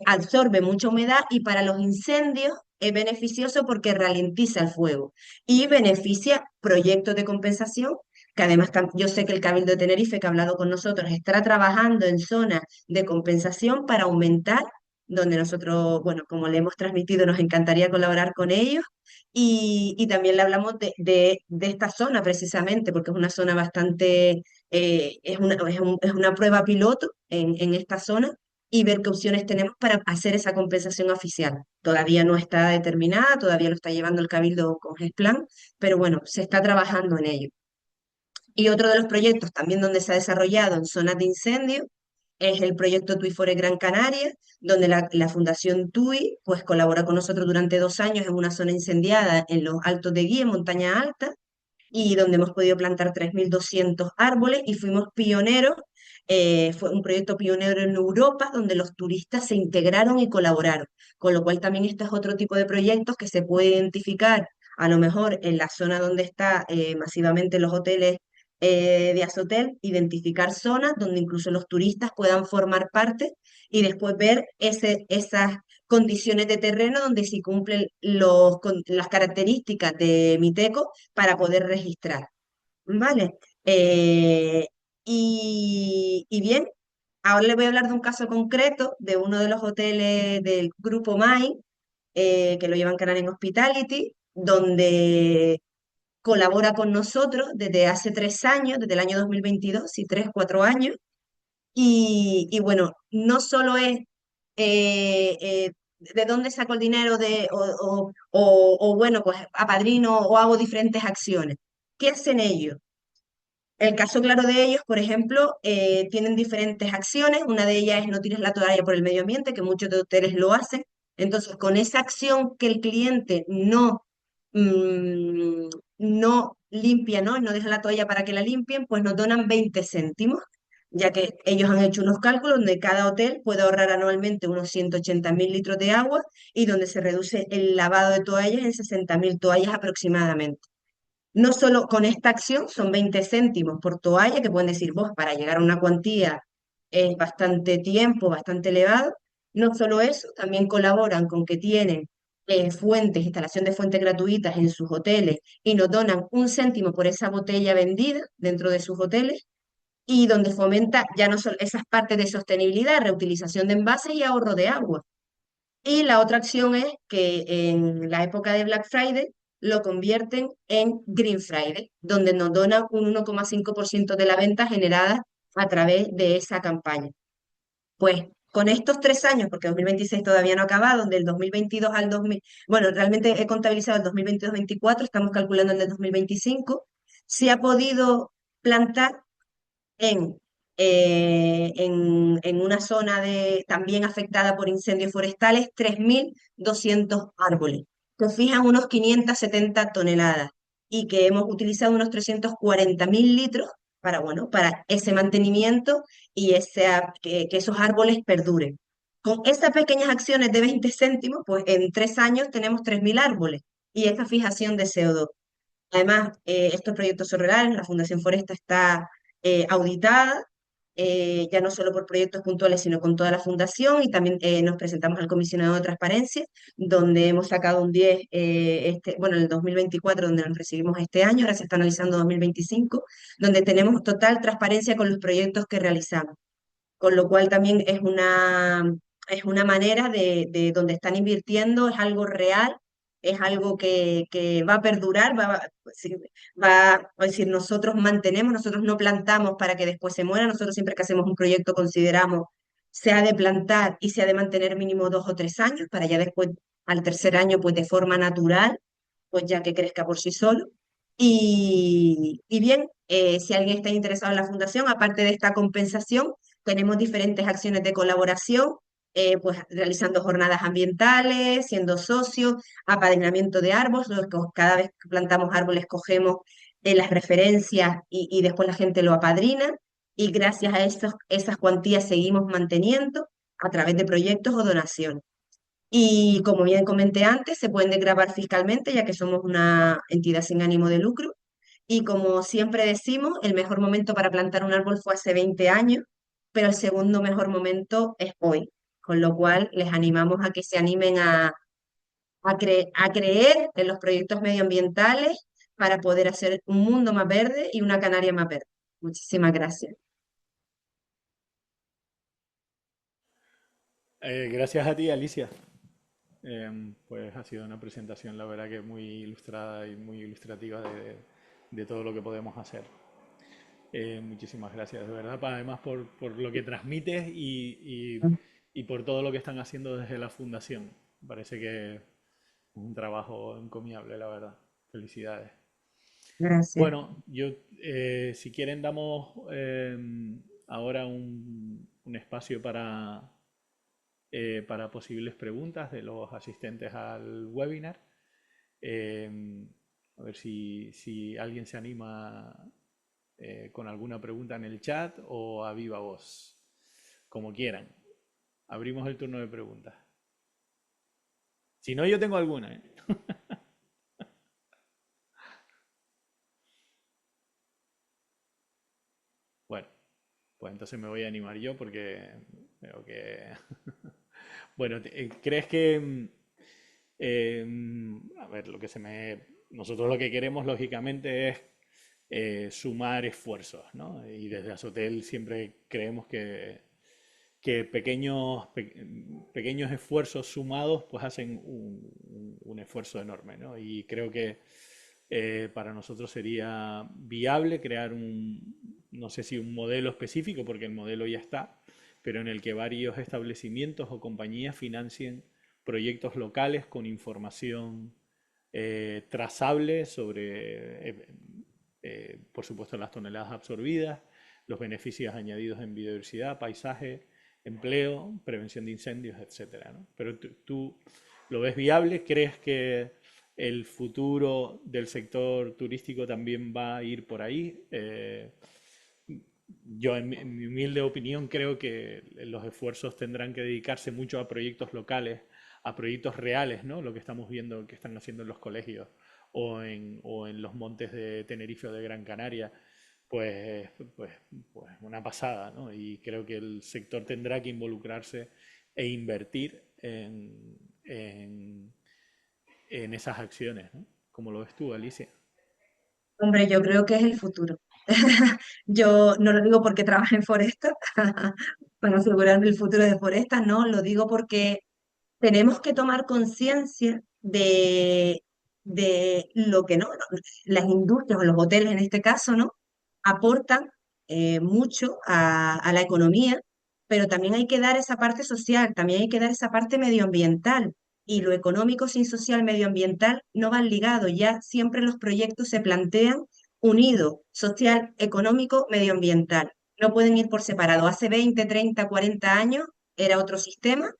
absorbe mucha humedad y para los incendios es beneficioso porque ralentiza el fuego y beneficia proyectos de compensación. Que además yo sé que el Cabildo de Tenerife, que ha hablado con nosotros, estará trabajando en zonas de compensación para aumentar, donde nosotros, bueno, como le hemos transmitido, nos encantaría colaborar con ellos. Y también le hablamos de esta zona precisamente, porque es una zona bastante, es una prueba piloto en esta zona y ver qué opciones tenemos para hacer esa compensación oficial. Todavía no está determinada, todavía lo está llevando el Cabildo con GESPLAN, pero bueno, se está trabajando en ello. Y otro de los proyectos también donde se ha desarrollado en zonas de incendio es el proyecto TUI for Gran Canaria, donde la Fundación TUI pues, colabora con nosotros durante 2 años en una zona incendiada en los Altos de Guía, en montaña alta, y donde hemos podido plantar 3.200 árboles y fuimos pioneros. Fue un proyecto pionero en Europa donde los turistas se integraron y colaboraron, con lo cual también este es otro tipo de proyectos que se puede identificar a lo mejor en la zona donde está masivamente los hoteles de Azotel, identificar zonas donde incluso los turistas puedan formar parte y después ver esas condiciones de terreno donde sí cumplen las características de Miteco para poder registrar. ¿Vale? Eh, y bien, ahora le voy a hablar de un caso concreto de uno de los hoteles del grupo MAI, que lo llevan Canarian Hospitality, donde colabora con nosotros desde hace 3 años, desde el año 2022, y 3, 4 años. Y bueno, no solo es de dónde saco el dinero o bueno, pues apadrino o hago diferentes acciones. ¿Qué hacen ellos? El caso claro de ellos, por ejemplo, tienen diferentes acciones. Una de ellas es no tires la toalla por el medio ambiente, que muchos de ustedes lo hacen. Entonces, con esa acción que el cliente mm, no limpia, ¿no? No deja la toalla para que la limpien, pues nos donan 20 céntimos, ya que ellos han hecho unos cálculos donde cada hotel puede ahorrar anualmente unos 180.000 litros de agua y donde se reduce el lavado de toallas en 60.000 toallas aproximadamente. No solo con esta acción, son 20 céntimos por toalla, que pueden decir vos, para llegar a una cuantía es bastante tiempo, bastante elevado. No solo eso, también colaboran con que tienen instalación de fuentes gratuitas en sus hoteles y nos donan 1 céntimo por esa botella vendida dentro de sus hoteles y donde fomenta ya no solo esas partes de sostenibilidad, reutilización de envases y ahorro de agua. Y la otra acción es que en la época de Black Friday lo convierten en Green Friday, donde nos donan un 1,5% de la venta generada a través de esa campaña. Pues con estos 3 años, porque 2026 todavía no ha acabado, del 2022 al 2000, bueno, realmente he contabilizado el 2022-24, estamos calculando el del 2025, se ha podido plantar en, en una zona también afectada por incendios forestales, 3.200 árboles, que fijan unos 570 toneladas y que hemos utilizado unos 340.000 litros para, bueno, para ese mantenimiento y que esos árboles perduren. Con esas pequeñas acciones de 20 céntimos, pues en 3 años tenemos 3.000 árboles y esa fijación de CO2. Además, estos proyectos son reales, la Fundación Foresta está auditada, ya no solo por proyectos puntuales, sino con toda la fundación, y también nos presentamos al Comisionado de Transparencia, donde hemos sacado un 10, bueno, en el 2024, donde nos recibimos este año, ahora se está analizando 2025, donde tenemos total transparencia con los proyectos que realizamos. con lo cual también es una manera de donde están invirtiendo, es algo real, es algo que va a perdurar, sí, es decir, nosotros no plantamos para que después se muera, nosotros siempre que hacemos un proyecto consideramos se ha de plantar y se ha de mantener mínimo 2 o 3 años para ya después, al tercer año, pues de forma natural, pues ya que crezca por sí solo. Y bien, si alguien está interesado en la fundación, aparte de esta compensación, tenemos diferentes acciones de colaboración, pues realizando jornadas ambientales, siendo socios, apadrinamiento de árboles, cada vez que plantamos árboles cogemos las referencias y después la gente lo apadrina y gracias a esas cuantías seguimos manteniendo a través de proyectos o donaciones. Y como bien comenté antes, se pueden desgravar fiscalmente ya que somos una entidad sin ánimo de lucro. Y como siempre decimos, el mejor momento para plantar un árbol fue hace 20 años, pero el segundo mejor momento es hoy. Con lo cual les animamos a que se animen a creer en los proyectos medioambientales para poder hacer un mundo más verde y una Canaria más verde. Muchísimas gracias. Gracias a ti, Alicia. Pues ha sido una presentación, la verdad que muy ilustrada y muy ilustrativa de todo lo que podemos hacer. Muchísimas gracias, de verdad, además por lo que transmites y por todo lo que están haciendo desde la fundación. Parece que es un trabajo encomiable, la verdad. Felicidades. Gracias. Bueno, si quieren damos ahora un espacio para posibles preguntas de los asistentes al webinar. A ver si alguien se anima con alguna pregunta en el chat o a viva voz, como quieran. Abrimos el turno de preguntas. Si no, yo tengo alguna, ¿eh? Bueno, pues entonces me voy a animar yo porque creo que... Bueno, ¿crees que... a ver, nosotros lo que queremos, lógicamente, es sumar esfuerzos, ¿no? Y desde Azotel siempre creemos que pequeños esfuerzos sumados pues hacen un esfuerzo enorme, ¿no? Y creo que para nosotros sería viable crear no sé si un modelo específico, porque el modelo ya está, pero en el que varios establecimientos o compañías financien proyectos locales con información trazable sobre, por supuesto, las toneladas absorbidas, los beneficios añadidos en biodiversidad, paisaje, empleo, prevención de incendios, etcétera, ¿no? Pero tú lo ves viable, ¿crees que el futuro del sector turístico también va a ir por ahí? Yo, en mi humilde opinión, creo que los esfuerzos tendrán que dedicarse mucho a proyectos locales, a proyectos reales, ¿no? Lo que estamos viendo que están haciendo en los colegios o en los montes de Tenerife o de Gran Canaria, pues, pues, pues una pasada, ¿no? Y creo que el sector tendrá que involucrarse e invertir en esas acciones, ¿no? ¿Cómo lo ves tú, Alicia? Hombre, yo creo que es el futuro. Yo no lo digo porque trabajo en Foresta, para asegurar el futuro de Foresta, no, lo digo porque tenemos que tomar conciencia de lo que no, las industrias o los hoteles en este caso, ¿no? Aportan mucho a la economía, pero también hay que dar esa parte social, también hay que dar esa parte medioambiental. Y lo económico sin social medioambiental no van ligados, ya siempre los proyectos se plantean unidos, social, económico, medioambiental. No pueden ir por separado. Hace 20, 30, 40 años era otro sistema,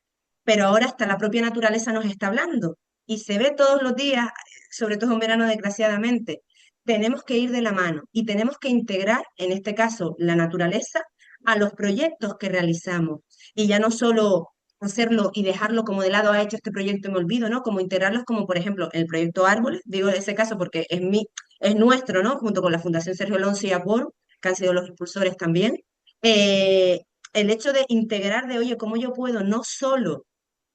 pero ahora hasta la propia naturaleza nos está hablando y se ve todos los días, sobre todo en verano desgraciadamente. Tenemos que ir de la mano y tenemos que integrar, en este caso, la naturaleza a los proyectos que realizamos y ya no solo hacerlo y dejarlo como de lado, ha hecho este proyecto y me olvido, ¿no? Como integrarlos como, por ejemplo, el proyecto Árboles, digo en ese caso porque es nuestro, ¿no? Junto con la Fundación Sergio Alonso y Aporo, que han sido los impulsores también. Eh, el hecho de integrar de, oye, ¿cómo yo puedo no solo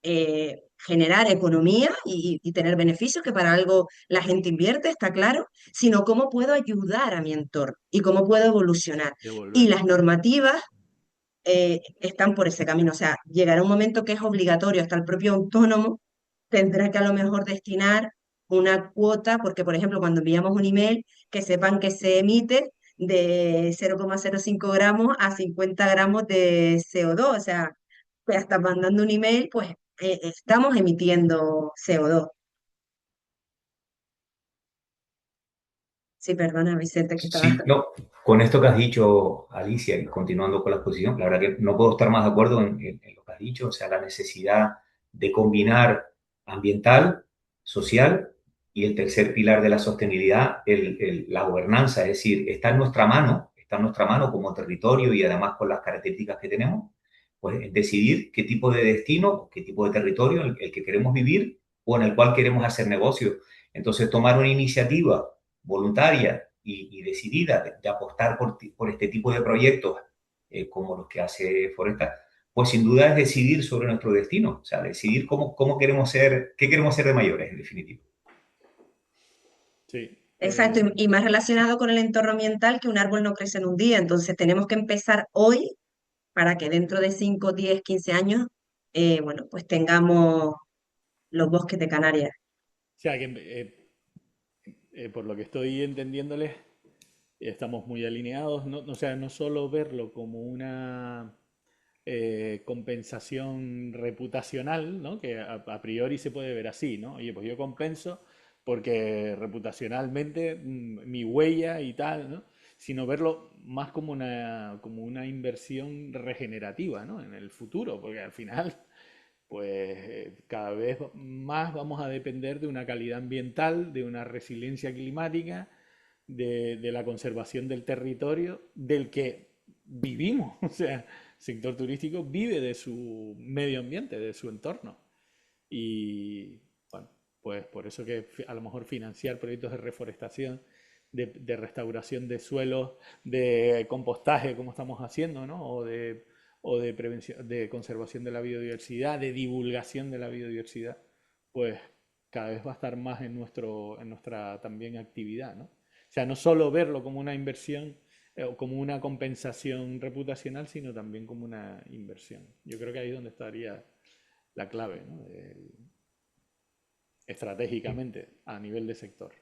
generar economía y tener beneficios, que para algo la gente invierte, está claro, sino cómo puedo ayudar a mi entorno y cómo puedo evolucionar? Y Devolver. las normativas están por ese camino. O sea, llegará un momento que es obligatorio, hasta el propio autónomo tendrá que a lo mejor destinar una cuota, porque por ejemplo, cuando enviamos un email, que sepan que se emite de 0,05 gramos a 50 gramos de CO2. O sea, que hasta mandando un email, pues estamos emitiendo CO2. Sí, perdona, Vicente, que estaba... Sí, no, con esto que has dicho, Alicia, y continuando con la exposición, la verdad que no puedo estar más de acuerdo en lo que has dicho, o sea, la necesidad de combinar ambiental, social y el tercer pilar de la sostenibilidad, la gobernanza, es decir, está en nuestra mano como territorio y además con las características que tenemos, pues decidir qué tipo de destino, qué tipo de territorio el que queremos vivir o en el cual queremos hacer negocio. Entonces, tomar una iniciativa voluntaria y decidida de apostar por este tipo de proyectos como los que hace Foresta, pues sin duda es decidir sobre nuestro destino, o sea, decidir cómo queremos ser, qué queremos ser de mayores, en definitiva. Sí. Exacto, y más relacionado con el entorno ambiental, que un árbol no crece en un día. Entonces tenemos que empezar hoy para que dentro de 5, 10, 15 años, bueno, pues tengamos los bosques de Canarias. O sea que, por lo que estoy entendiéndoles, estamos muy alineados, no, o sea, no solo verlo como una compensación reputacional, ¿no? Que a priori se puede ver así, ¿no? Oye, pues yo compenso porque reputacionalmente mi huella y tal, ¿no? Sino verlo más como una inversión regenerativa, ¿no? En el futuro, porque al final, pues cada vez más vamos a depender de una calidad ambiental, de una resiliencia climática, de la conservación del territorio del que vivimos. O sea, el sector turístico vive de su medio ambiente, de su entorno. Y bueno, pues por eso que a lo mejor financiar proyectos de reforestación, de restauración de suelos, de compostaje, como estamos haciendo, ¿no? O de prevención, de conservación de la biodiversidad, de divulgación de la biodiversidad, pues cada vez va a estar más en nuestra también actividad, ¿no? O sea, no solo verlo como una inversión o como una compensación reputacional, sino también como una inversión. Yo creo que ahí es donde estaría la clave, ¿no? Estratégicamente a nivel de sector.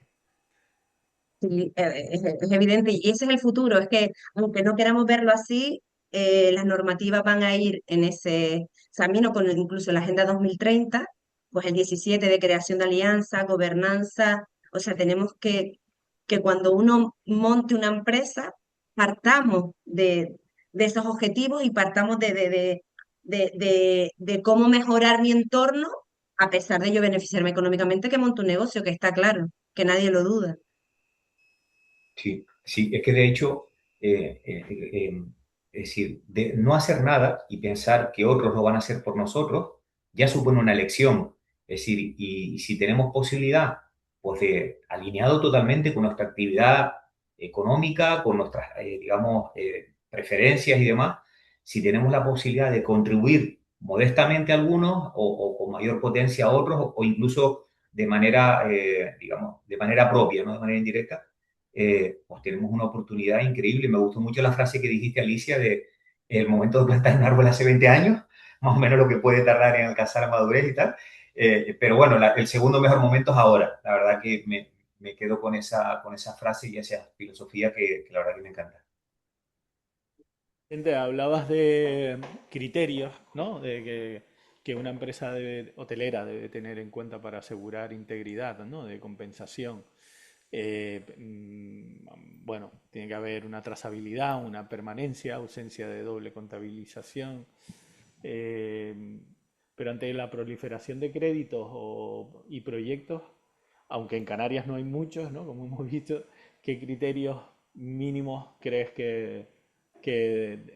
Sí, es evidente, y ese es el futuro. Es que aunque no queramos verlo así, las normativas van a ir en ese camino, con incluso la Agenda 2030, pues el 17 de creación de alianza, gobernanza. O sea, tenemos que cuando uno monte una empresa, partamos de esos objetivos y partamos de cómo mejorar mi entorno, a pesar de yo beneficiarme económicamente, que monte un negocio, que está claro, que nadie lo duda. Sí, sí, es que de hecho, es decir, de no hacer nada y pensar que otros lo van a hacer por nosotros, ya supone una elección. Es decir, y si tenemos posibilidad, pues de alineado totalmente con nuestra actividad económica, con nuestras, digamos, preferencias y demás, si tenemos la posibilidad de contribuir modestamente a algunos o con mayor potencia a otros, o incluso de manera, digamos, de manera propia, no de manera indirecta, pues tenemos una oportunidad increíble. Me gustó mucho la frase que dijiste, Alicia, de el momento de plantar un árbol hace 20 años, más o menos lo que puede tardar en alcanzar la madurez y tal. Pero bueno, el segundo mejor momento es ahora. La verdad que me quedo con esa frase y esa filosofía que la verdad que me encanta. Hablabas de criterios, ¿no? Que una empresa hotelera debe tener en cuenta para asegurar integridad, ¿no? De compensación. Bueno, tiene que haber una trazabilidad, una permanencia, ausencia de doble contabilización. eh, pero ante la proliferación de créditos y proyectos, aunque en Canarias no hay muchos, ¿no? Como hemos visto, ¿qué criterios mínimos crees que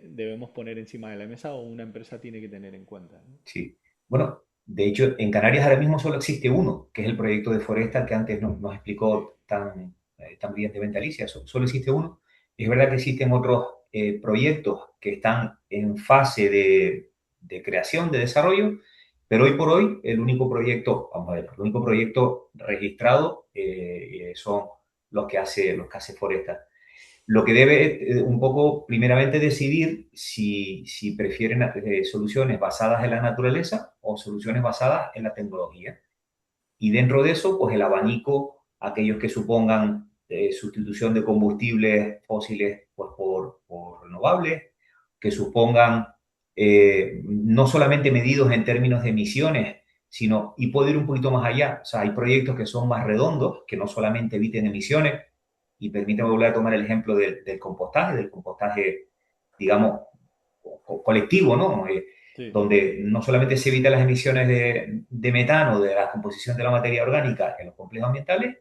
debemos poner encima de la mesa o una empresa tiene que tener en cuenta, ¿no? Sí. Bueno, de hecho, en Canarias ahora mismo solo existe uno, que es el proyecto de Forestal que antes nos Sí. explicó tan brillantemente Alicia. Solo existe uno. Es verdad que existen otros proyectos que están en fase de creación, de desarrollo, pero hoy por hoy el único proyecto, vamos a ver, el único proyecto registrado son los que hace Forestal. lo que debe un poco primeramente decidir si prefieren soluciones basadas en la naturaleza o soluciones basadas en la tecnología. Y dentro de eso, pues el abanico, aquellos que supongan sustitución de combustibles fósiles pues, por renovables, que supongan no solamente medidos en términos de emisiones, sino, y puedo ir un poquito más allá, o sea, hay proyectos que son más redondos, que no solamente eviten emisiones, y permíteme volver a tomar el ejemplo del compostaje, digamos, colectivo, ¿no? Sí. Donde no solamente se evitan las emisiones de metano de la composición de la materia orgánica en los complejos ambientales,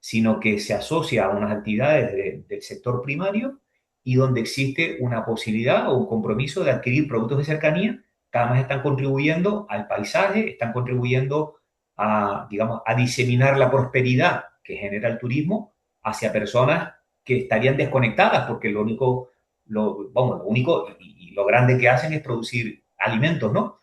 sino que se asocia a unas actividades del sector primario y donde existe una posibilidad o un compromiso de adquirir productos de cercanía que además están contribuyendo al paisaje, están contribuyendo a, digamos, a diseminar la prosperidad que genera el turismo hacia personas que estarían desconectadas, porque lo único y lo grande que hacen es producir alimentos, ¿no?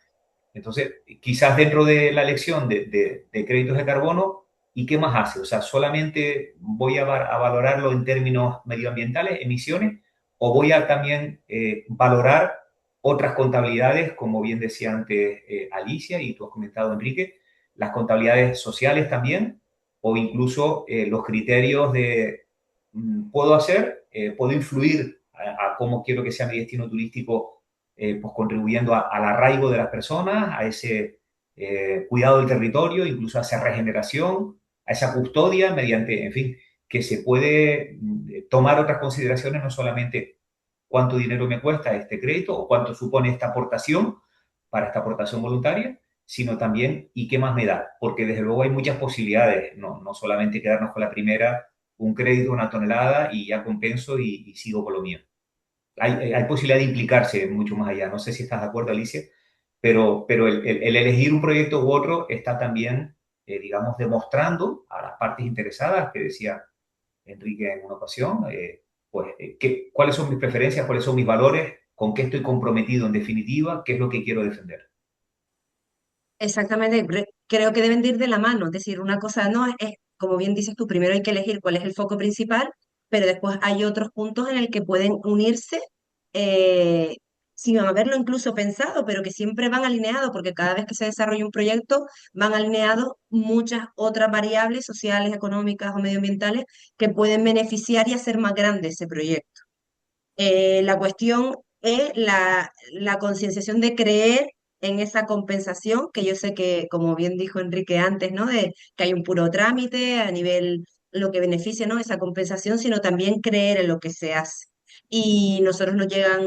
Entonces, quizás dentro de la elección de créditos de carbono, ¿y qué más hace? O sea, ¿solamente voy a valorarlo en términos medioambientales, emisiones, o voy a también valorar otras contabilidades, como bien decía antes Alicia y tú has comentado, Enrique, las contabilidades sociales también, o incluso los criterios de puedo hacer, puedo influir a cómo quiero que sea mi destino turístico, pues contribuyendo al arraigo de las personas, a ese cuidado del territorio, incluso a esa regeneración, a esa custodia mediante, en fin, que se puede tomar otras consideraciones, no solamente cuánto dinero me cuesta este crédito o cuánto supone esta aportación para esta aportación voluntaria, sino también y qué más me da, porque desde luego hay muchas posibilidades, no solamente quedarnos con la primera, un crédito, una tonelada y ya compenso y sigo con lo mío. Hay posibilidad de implicarse mucho más allá. No sé si estás de acuerdo, Alicia, pero el elegir un proyecto u otro está también, digamos, demostrando a las partes interesadas, que decía Enrique en una ocasión, pues, cuáles son mis preferencias, cuáles son mis valores, con qué estoy comprometido en definitiva, qué es lo que quiero defender. Exactamente, creo que deben de ir de la mano, es decir, una cosa no como bien dices tú, primero hay que elegir cuál es el foco principal, pero después hay otros puntos en el que pueden unirse eh, sin haberlo incluso pensado, pero que siempre van alineados, porque cada vez que se desarrolla un proyecto van alineados muchas otras variables sociales, económicas o medioambientales que pueden beneficiar y hacer más grande ese proyecto. La cuestión es la concienciación de creer en esa compensación, que yo sé que, como bien dijo Enrique antes, ¿no? De que hay un puro trámite a nivel lo que beneficia, ¿no? Esa compensación, sino también creer en lo que se hace. Y nosotros nos llegan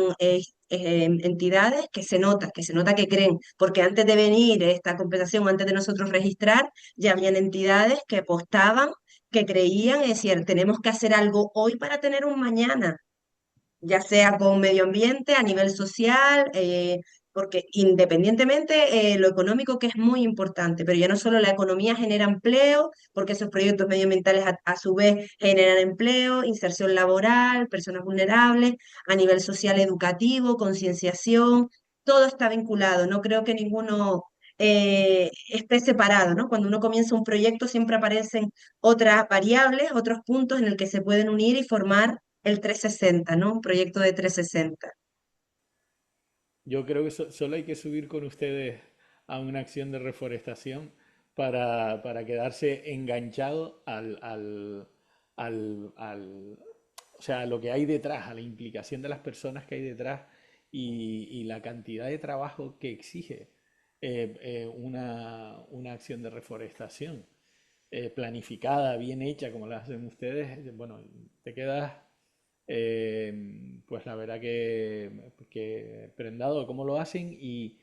entidades que se nota que creen, porque antes de venir esta compensación, antes de nosotros registrar, ya habían entidades que apostaban, que creían, es decir, tenemos que hacer algo hoy para tener un mañana, ya sea con medio ambiente, a nivel social, porque independientemente lo económico que es muy importante, pero ya no solo la economía genera empleo, porque esos proyectos medioambientales a su vez generan empleo, inserción laboral, personas vulnerables, a nivel social educativo, concienciación, todo está vinculado, no creo que ninguno esté separado, ¿no? Cuando uno comienza un proyecto siempre aparecen otras variables, otros puntos en el que se pueden unir y formar el 360, ¿no? Un proyecto de 360. Yo creo que solo hay que subir con ustedes a una acción de reforestación para quedarse enganchado o sea, a lo que hay detrás, a la implicación de las personas que hay detrás y la cantidad de trabajo que exige una acción de reforestación planificada, bien hecha, como la hacen ustedes. Bueno, te quedas pues la verdad que prendado de cómo lo hacen y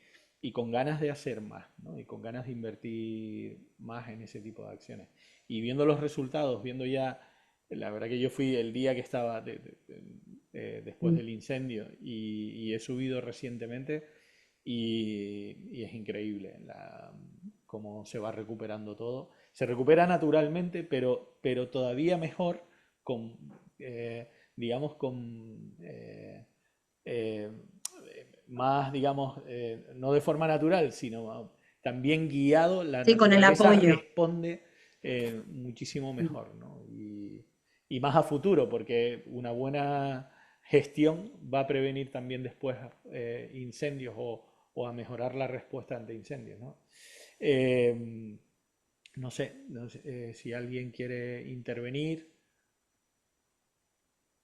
con ganas de hacer más, ¿no? Y con ganas de invertir más en ese tipo de acciones. Y viendo los resultados, viendo ya, la verdad que yo fui el día que estaba después Mm. del incendio y he subido recientemente y es increíble cómo se va recuperando todo. Se recupera naturalmente, pero todavía mejor con... digamos, con eh, más, digamos, no de forma natural, sino también guiado, la Sí, con el naturaleza apoyo. responde muchísimo mejor, ¿no? y más a futuro, porque una buena gestión va a prevenir también después incendios o a mejorar la respuesta ante incendios, ¿no? Eh, no sé, si alguien quiere intervenir,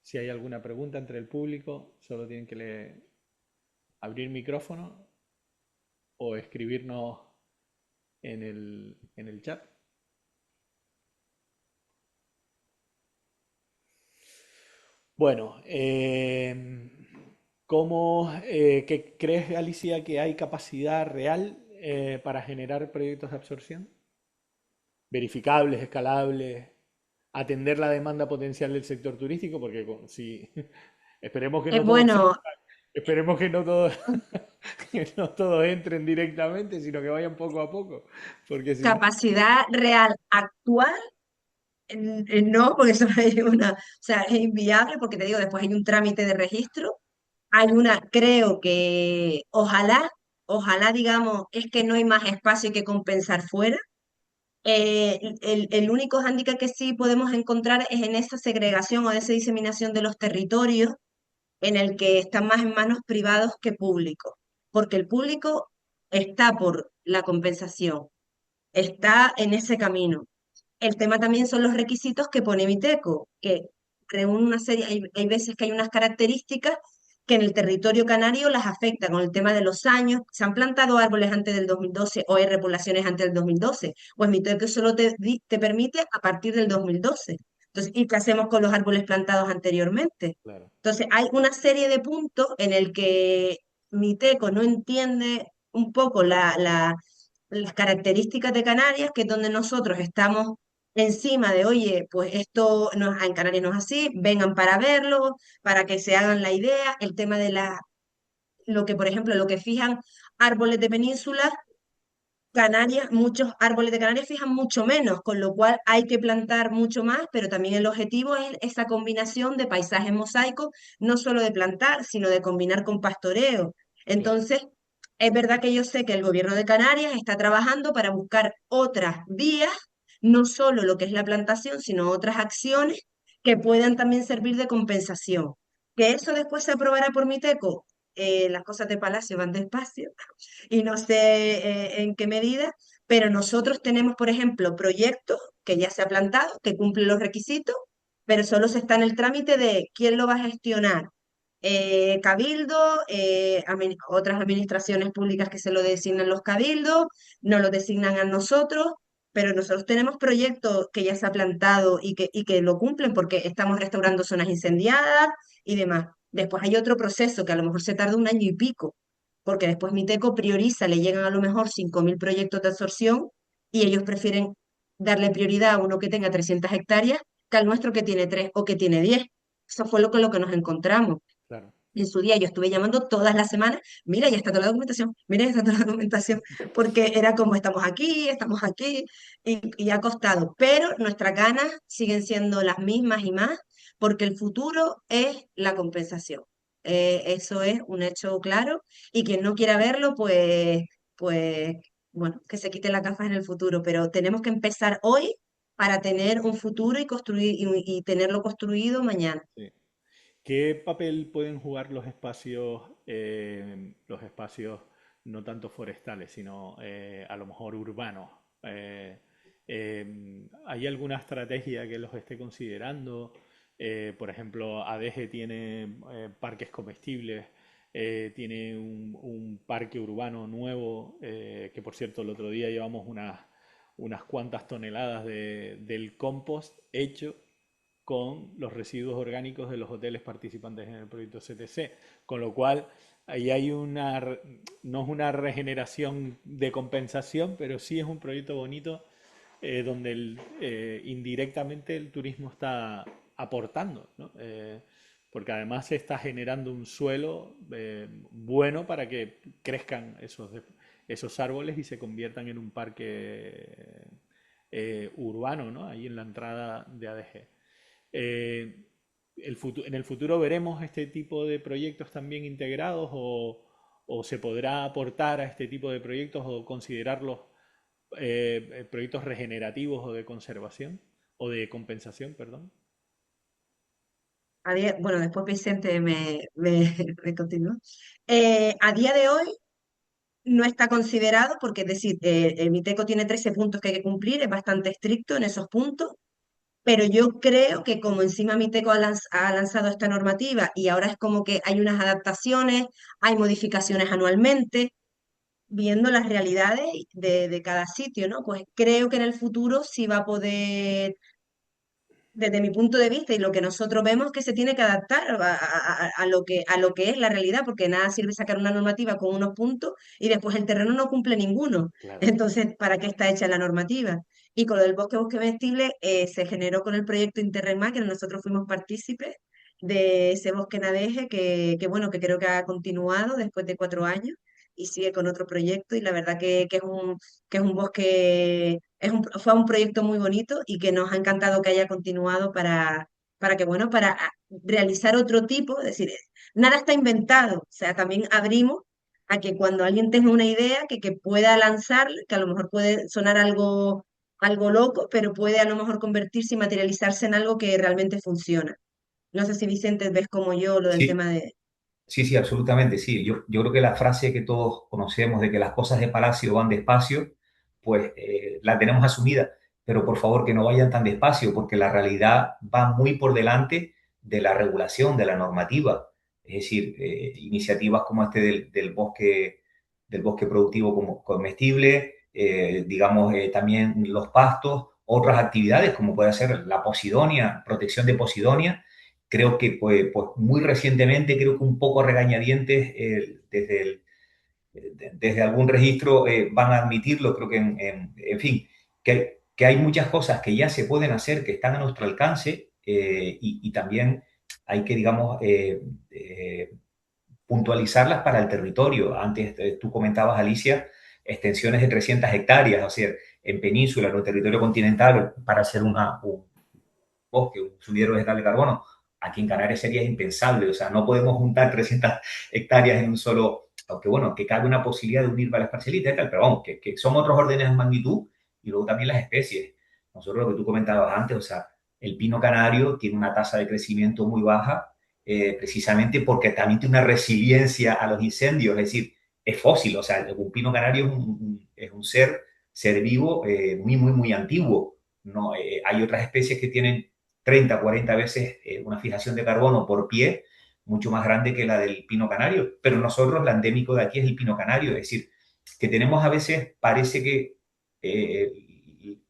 si hay alguna pregunta entre el público, solo tienen que abrir micrófono o escribirnos en el chat. Bueno, ¿qué crees, Alicia, que hay capacidad real para generar proyectos de absorción? Verificables, escalables, atender la demanda potencial del sector turístico, porque si esperemos que no todos Bueno, esperemos que no todos que no todos entren directamente, sino que vayan poco a poco, porque si no, capacidad real actual, no, porque eso hay o sea, es inviable, porque te digo, después hay un trámite de registro. Hay una, creo que ojalá digamos, es que no hay más espacio que compensar fuera. El único hándicap que sí podemos encontrar es en esa segregación o esa diseminación de los territorios en el que están más en manos privados que públicos, porque el público está por la compensación, está en ese camino. El tema también son los requisitos que pone Miteco, que reúne una serie, hay veces que hay unas características que en el territorio canario las afecta con el tema de los años. Se han plantado árboles antes del 2012 o hay repoblaciones antes del 2012. Pues Miteco solo te permite a partir del 2012. Entonces, ¿y qué hacemos con los árboles plantados anteriormente? claro, Entonces, hay una serie de puntos en el que Miteco no entiende un poco las características de Canarias, que es donde nosotros estamos encima de, oye, pues esto no, en Canarias no es así, vengan para verlo, para que se hagan la idea, el tema de lo que, por ejemplo, lo que fijan árboles de península, Canarias, muchos árboles de Canarias fijan mucho menos, con lo cual hay que plantar mucho más, pero también el objetivo es esa combinación de paisajes mosaicos, no solo de plantar, sino de combinar con pastoreo. claro. Entonces, es verdad que yo sé que el gobierno de Canarias está trabajando para buscar otras vías, no solo lo que es la plantación, sino otras acciones que puedan también servir de compensación. Que eso después se aprobará por Miteco, las cosas de Palacio van despacio y no sé en qué medida, pero nosotros tenemos, por ejemplo, proyectos que ya se ha plantado, que cumplen los requisitos, pero solo se está en el trámite de quién lo va a gestionar. Cabildo, otras administraciones públicas que se lo designan los cabildos, no lo designan a nosotros, pero nosotros tenemos proyectos que ya se ha plantado y que lo cumplen porque estamos restaurando zonas incendiadas y demás. Después hay otro proceso que a lo mejor se tarda un año y pico, porque después Miteco prioriza, le llegan a lo mejor 5.000 proyectos de absorción y ellos prefieren darle prioridad a uno que tenga 300 hectáreas que al nuestro que tiene 3 o que tiene 10. Eso fue lo que nos encontramos. Claro. En su día yo estuve llamando todas las semanas, mira, ya está toda la documentación, mira, ya está toda la documentación, porque era como estamos aquí, y ha costado. Pero nuestras ganas siguen siendo las mismas y más, porque el futuro es la compensación. Eso es un hecho claro, y quien no quiera verlo, pues, bueno, que se quite las gafas en el futuro, pero tenemos que empezar hoy para tener un futuro y construir y tenerlo construido mañana. Sí. ¿Qué papel pueden jugar los espacios no tanto forestales, sino a lo mejor urbanos? ¿Hay alguna estrategia que los esté considerando? Por ejemplo, ADG tiene parques comestibles, tiene un parque urbano nuevo, que por cierto el otro día llevamos unas cuantas toneladas del compost hecho con los residuos orgánicos de los hoteles participantes en el proyecto CTC, con lo cual ahí hay no es una regeneración de compensación, pero sí es un proyecto bonito donde indirectamente el turismo está aportando, ¿no? Porque además se está generando un suelo bueno para que crezcan esos árboles y se conviertan en un parque urbano, ¿no? Ahí en la entrada de ADG. Eh, en el futuro veremos este tipo de proyectos también integrados o se podrá aportar a este tipo de proyectos o considerarlos proyectos regenerativos o de conservación o de compensación, perdón. bueno, después Vicente me continúa. A día de hoy no está considerado porque, es decir, el Miteco tiene 13 puntos que hay que cumplir, es bastante estricto en esos puntos, pero yo creo que como encima Miteco ha lanzado esta normativa y ahora es como que hay unas adaptaciones, hay modificaciones anualmente, viendo las realidades de cada sitio, ¿no? Pues creo que en el futuro sí va a poder, desde mi punto de vista y lo que nosotros vemos, que se tiene que adaptar a lo que es la realidad, porque nada sirve sacar una normativa con unos puntos y después el terreno no cumple ninguno. Claro. Entonces, ¿para qué está hecha la normativa? Y con lo del bosque comestible se generó con el proyecto Interreg, que nosotros fuimos partícipes de ese bosque nadeje bueno, que creo que ha continuado después de 4 años y sigue con otro proyecto y la verdad que es un bosque, fue un proyecto muy bonito y que nos ha encantado que haya continuado para que, bueno, realizar otro tipo, es decir, nada está inventado, o sea, también abrimos a que cuando alguien tenga una idea, que pueda lanzar, que a lo mejor puede sonar algo loco, pero puede a lo mejor convertirse y materializarse en algo que realmente funciona. No sé si Vicente ves como yo lo del Sí, tema de... sí, sí, absolutamente, sí. Yo creo que la frase que todos conocemos de que las cosas de palacio van despacio, pues la tenemos asumida, pero por favor que no vayan tan despacio, porque la realidad va muy por delante de la regulación, de la normativa. Es decir, iniciativas como este del bosque productivo como comestible, digamos, también los pastos, otras actividades como puede ser la posidonia, protección de posidonia. Creo que pues muy recientemente, creo que un poco a regañadientes, desde algún registro van a admitirlo, creo que en fin, que hay muchas cosas que ya se pueden hacer, que están a nuestro alcance y también hay que, digamos, puntualizarlas para el territorio. Antes tú comentabas, Alicia, extensiones de 300 hectáreas, o sea, en península, en el territorio continental, para hacer un bosque, un sumidero vegetal de carbono. Aquí en Canarias sería impensable, o sea, no podemos juntar 300 hectáreas en un solo, aunque bueno, que cabe una posibilidad de unir varias parcelitas y tal, pero vamos, que son otros órdenes de magnitud y luego también las especies. Nosotros lo que tú comentabas antes, o sea, el pino canario tiene una tasa de crecimiento muy baja, precisamente porque también tiene una resiliencia a los incendios, es decir, es fósil, o sea, un pino canario es un ser vivo muy, muy, muy antiguo. No, hay otras especies que tienen 30, 40 veces una fijación de carbono por pie mucho más grande que la del pino canario. Pero nosotros, la endémico de aquí es el pino canario, es decir, que tenemos a veces, parece que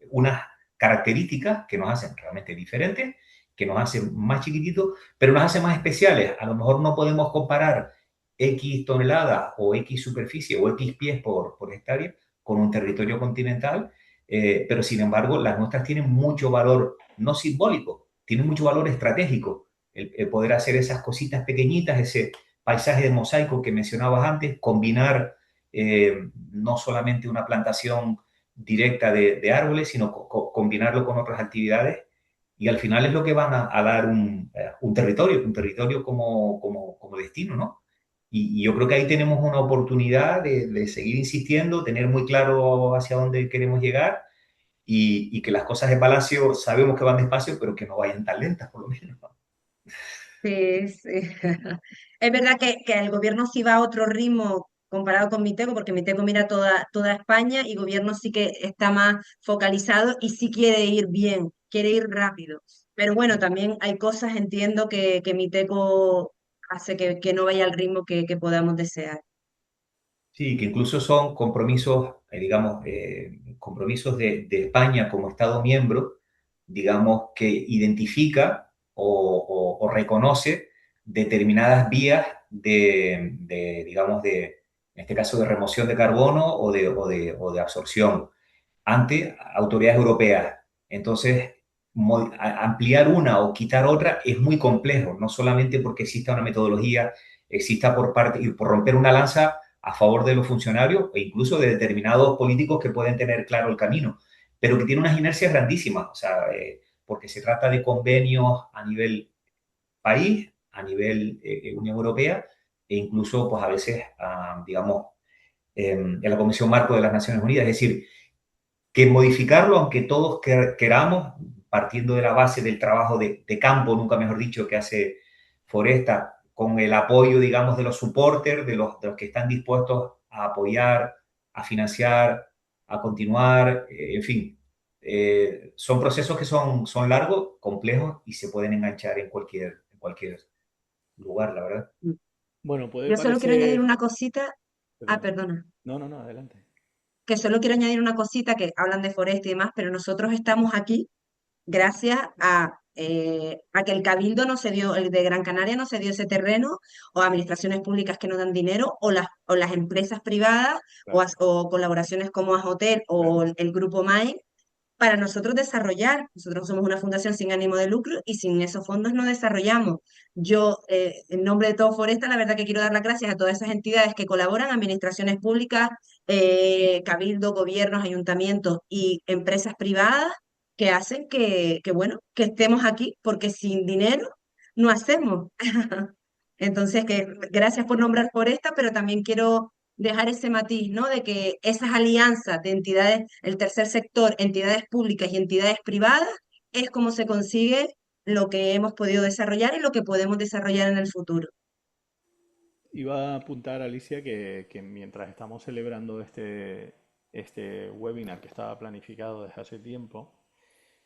unas características que nos hacen realmente diferentes, que nos hacen más chiquititos, pero nos hacen más especiales. A lo mejor no podemos comparar X toneladas o X superficie o X pies por hectárea con un territorio continental, pero sin embargo las nuestras tienen mucho valor, no simbólico, tienen mucho valor estratégico. El poder hacer esas cositas pequeñitas, ese paisaje de mosaico que mencionabas antes, combinar no solamente una plantación directa de árboles, sino combinarlo con otras actividades y al final es lo que van a dar un territorio como destino, ¿no? Y yo creo que ahí tenemos una oportunidad de seguir insistiendo, tener muy claro hacia dónde queremos llegar y que las cosas de Palacio sabemos que van despacio, pero que no vayan tan lentas, por lo menos. Sí, sí. Es verdad que el gobierno sí va a otro ritmo comparado con Miteco, porque Miteco mira toda España y gobierno sí que está más focalizado y sí quiere ir bien, quiere ir rápido. Pero bueno, también hay cosas, entiendo, que Miteco hace que no vaya al ritmo que podamos desear. Sí, que incluso son compromisos, digamos, compromisos de España como Estado miembro, digamos, que identifica o reconoce determinadas vías digamos, en este caso, de remoción de carbono o de absorción ante autoridades europeas. Entonces, ampliar una o quitar otra es muy complejo, no solamente porque exista una metodología, exista por parte y por romper una lanza a favor de los funcionarios e incluso de determinados políticos que pueden tener claro el camino, pero que tiene unas inercias grandísimas, o sea, porque se trata de convenios a nivel país, a nivel Unión Europea e incluso, pues a veces, digamos, en la Comisión Marco de las Naciones Unidas. Es decir, que modificarlo, aunque todos queramos, partiendo de la base del trabajo de campo, nunca mejor dicho, que hace Foresta, con el apoyo, digamos, de los supporters, de los que están dispuestos a apoyar, a financiar, a continuar, en fin. Son procesos que son largos, complejos y se pueden enganchar en cualquier lugar, la verdad. Bueno, puede Yo solo quiero añadir parecer... una cosita. Ah, Perdona. perdona. No, no, no, adelante. Que solo quiero añadir una cosita que hablan de Foresta y demás, pero nosotros estamos aquí gracias a que el Cabildo no se dio, el de Gran Canaria no se dio ese terreno, o administraciones públicas que no dan dinero, o las empresas privadas, Claro, o colaboraciones como Ajotel o claro. el Grupo MAI, para nosotros desarrollar. Nosotros somos una fundación sin ánimo de lucro y sin esos fondos no desarrollamos. Yo, en nombre de todo Foresta, la verdad que quiero dar las gracias a todas esas entidades que colaboran, administraciones públicas, cabildo, gobiernos, ayuntamientos y empresas privadas que hacen bueno, que estemos aquí, porque sin dinero no hacemos. Entonces, que gracias por nombrar Foresta, pero también quiero dejar ese matiz, ¿no? De que esas alianzas de entidades, el tercer sector, entidades públicas y entidades privadas, es como se consigue lo que hemos podido desarrollar y lo que podemos desarrollar en el futuro. Iba a apuntar, Alicia, que mientras estamos celebrando este webinar que estaba planificado desde hace tiempo,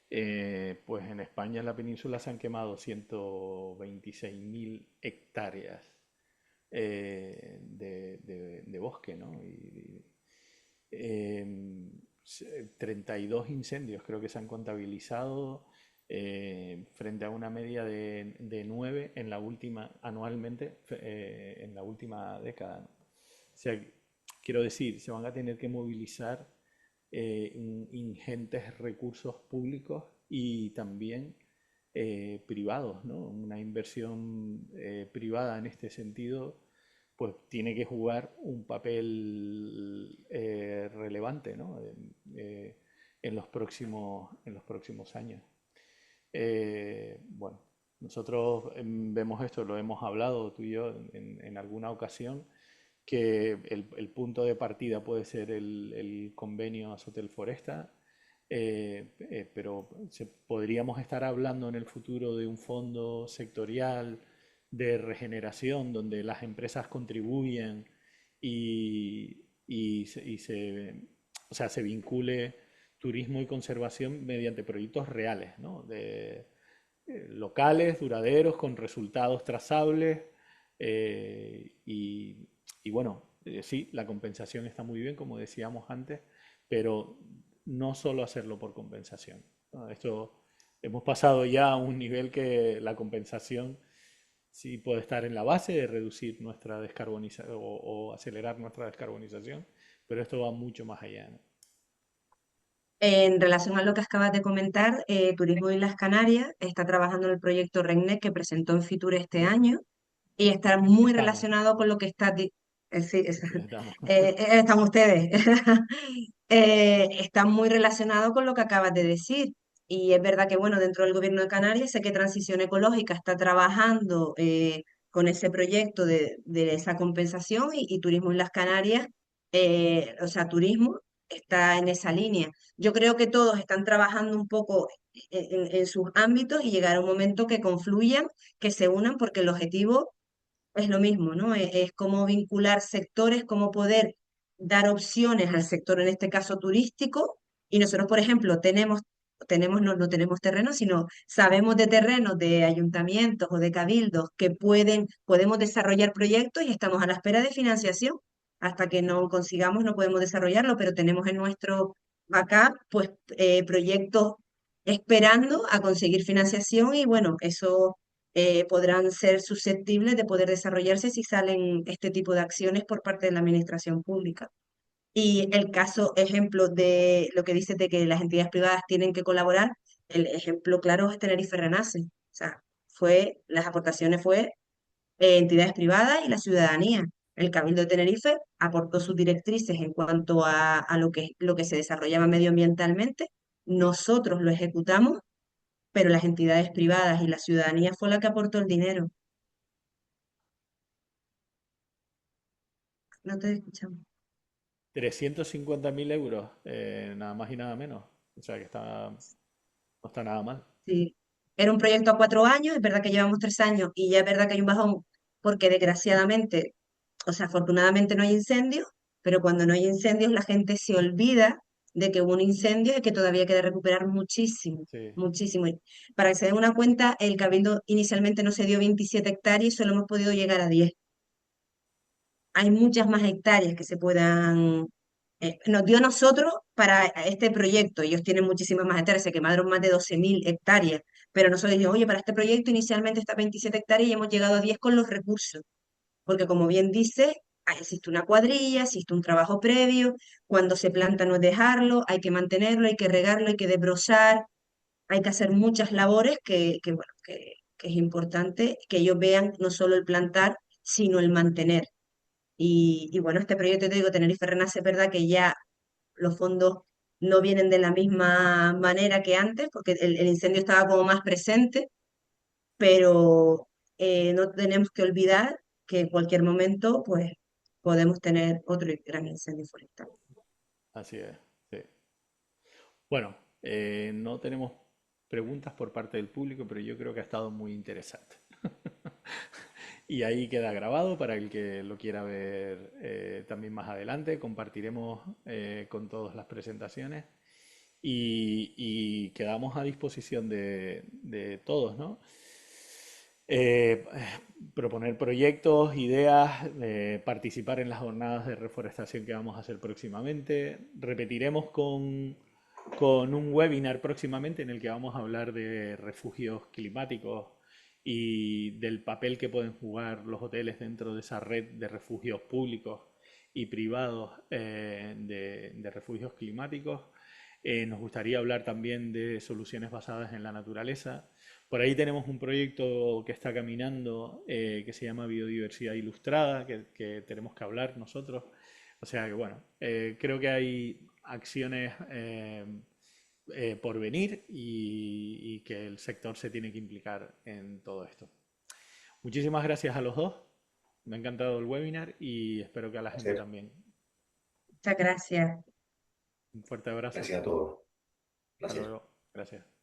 pues en España, en la península, se han quemado 126.000 hectáreas de bosque, ¿no? 32 incendios creo que se han contabilizado frente a una media de 9 en la última, anualmente, en la última década, ¿no? O sea, quiero decir, se van a tener que movilizar ingentes recursos públicos y también privados, ¿no? Una inversión privada en este sentido, pues tiene que jugar un papel relevante, ¿no? En los próximos años. Bueno, nosotros vemos esto, lo hemos hablado tú y yo en alguna ocasión, que el punto de partida puede ser el convenio Azotel Foresta, pero podríamos estar hablando en el futuro de un fondo sectorial de regeneración donde las empresas contribuyen o sea, se vincule turismo y conservación mediante proyectos reales, ¿no? Locales, duraderos, con resultados trazables. Y bueno, sí, la compensación está muy bien, como decíamos antes, pero no solo hacerlo por compensación, ¿no? Esto hemos pasado ya a un nivel que la compensación sí puede estar en la base de reducir nuestra descarbonización o acelerar nuestra descarbonización, pero esto va mucho más allá, ¿no? En relación a lo que acabas de comentar, Turismo y las Canarias está trabajando en el proyecto RECNEC que presentó en Fitur este año y está muy Estamos, relacionado con lo que sí, estamos. están ustedes. Está muy relacionado con lo que acabas de decir. Y es verdad que, bueno, dentro del gobierno de Canarias sé que Transición Ecológica está trabajando con ese proyecto de esa compensación y Turismo en las Canarias, o sea, turismo está en esa línea. Yo creo que todos están trabajando un poco en sus ámbitos y llegará un momento que confluyan, que se unan, porque el objetivo es lo mismo, ¿no? Es cómo vincular sectores, cómo poder dar opciones al sector, en este caso turístico. Y nosotros, por ejemplo, no tenemos terreno, sino sabemos de terrenos de ayuntamientos o de cabildos que podemos desarrollar proyectos y estamos a la espera de financiación. Hasta que no consigamos, no podemos desarrollarlo, pero tenemos en nuestro backup, pues, proyectos esperando a conseguir financiación y bueno, eso podrán ser susceptibles de poder desarrollarse si salen este tipo de acciones por parte de la administración pública. Y el caso, ejemplo de lo que dices de que las entidades privadas tienen que colaborar, el ejemplo claro es Tenerife Renace. O sea, las aportaciones fue entidades privadas y la ciudadanía. El Cabildo de Tenerife aportó sus directrices en cuanto a lo que se desarrollaba medioambientalmente. Nosotros lo ejecutamos, pero las entidades privadas y la ciudadanía fue la que aportó el dinero. No te escuchamos. 350.000 euros, nada más y nada menos. O sea que no está nada mal. Sí. era un proyecto a 4 años, es verdad que llevamos 3 años y ya es verdad que hay un bajón porque desgraciadamente, o sea, afortunadamente no hay incendios, pero cuando no hay incendios la gente se olvida de que hubo un incendio y que todavía queda recuperar muchísimo, Sí, muchísimo. Y para que se den una cuenta, el Cabildo inicialmente nos dio 27 hectáreas y solo hemos podido llegar a 10. Hay muchas más hectáreas que se puedan... nos dio a nosotros para este proyecto, ellos tienen muchísimas más hectáreas, se quemaron más de 12.000 hectáreas, pero nosotros dijimos, oye, para este proyecto inicialmente está 27 hectáreas y hemos llegado a 10 con los recursos, porque como bien dice, existe una cuadrilla, existe un trabajo previo, cuando se planta no es dejarlo, hay que mantenerlo, hay que regarlo, hay que desbrozar, hay que hacer muchas labores bueno, que es importante que ellos vean no solo el plantar, sino el mantener. Y bueno, este proyecto, te digo, Tenerife Renace, es verdad que ya los fondos no vienen de la misma manera que antes, porque el incendio estaba como más presente, pero no tenemos que olvidar que en cualquier momento, pues, podemos tener otro gran incendio forestal. así es. Sí. Bueno, no tenemos preguntas por parte del público, pero yo creo que ha estado muy interesante. Y ahí queda grabado para el que lo quiera ver también más adelante. Compartiremos con todas las presentaciones y quedamos a disposición de todos, ¿no? Eh, Proponer proyectos, ideas, participar en las jornadas de reforestación que vamos a hacer próximamente. Repetiremos con un webinar próximamente en el que vamos a hablar de refugios climáticos y del papel que pueden jugar los hoteles dentro de esa red de refugios públicos y privados de refugios climáticos. Nos gustaría hablar también de soluciones basadas en la naturaleza. Por ahí tenemos un proyecto que está caminando que se llama Biodiversidad Ilustrada, que tenemos que hablar nosotros. O sea que bueno, creo que hay acciones por venir y que el sector se tiene que implicar en todo esto. Muchísimas gracias a los dos. Me ha encantado el webinar y espero que a la gente Placer. también. Muchas gracias. Un fuerte abrazo. Gracias a todos. Hasta Placer. luego. Gracias.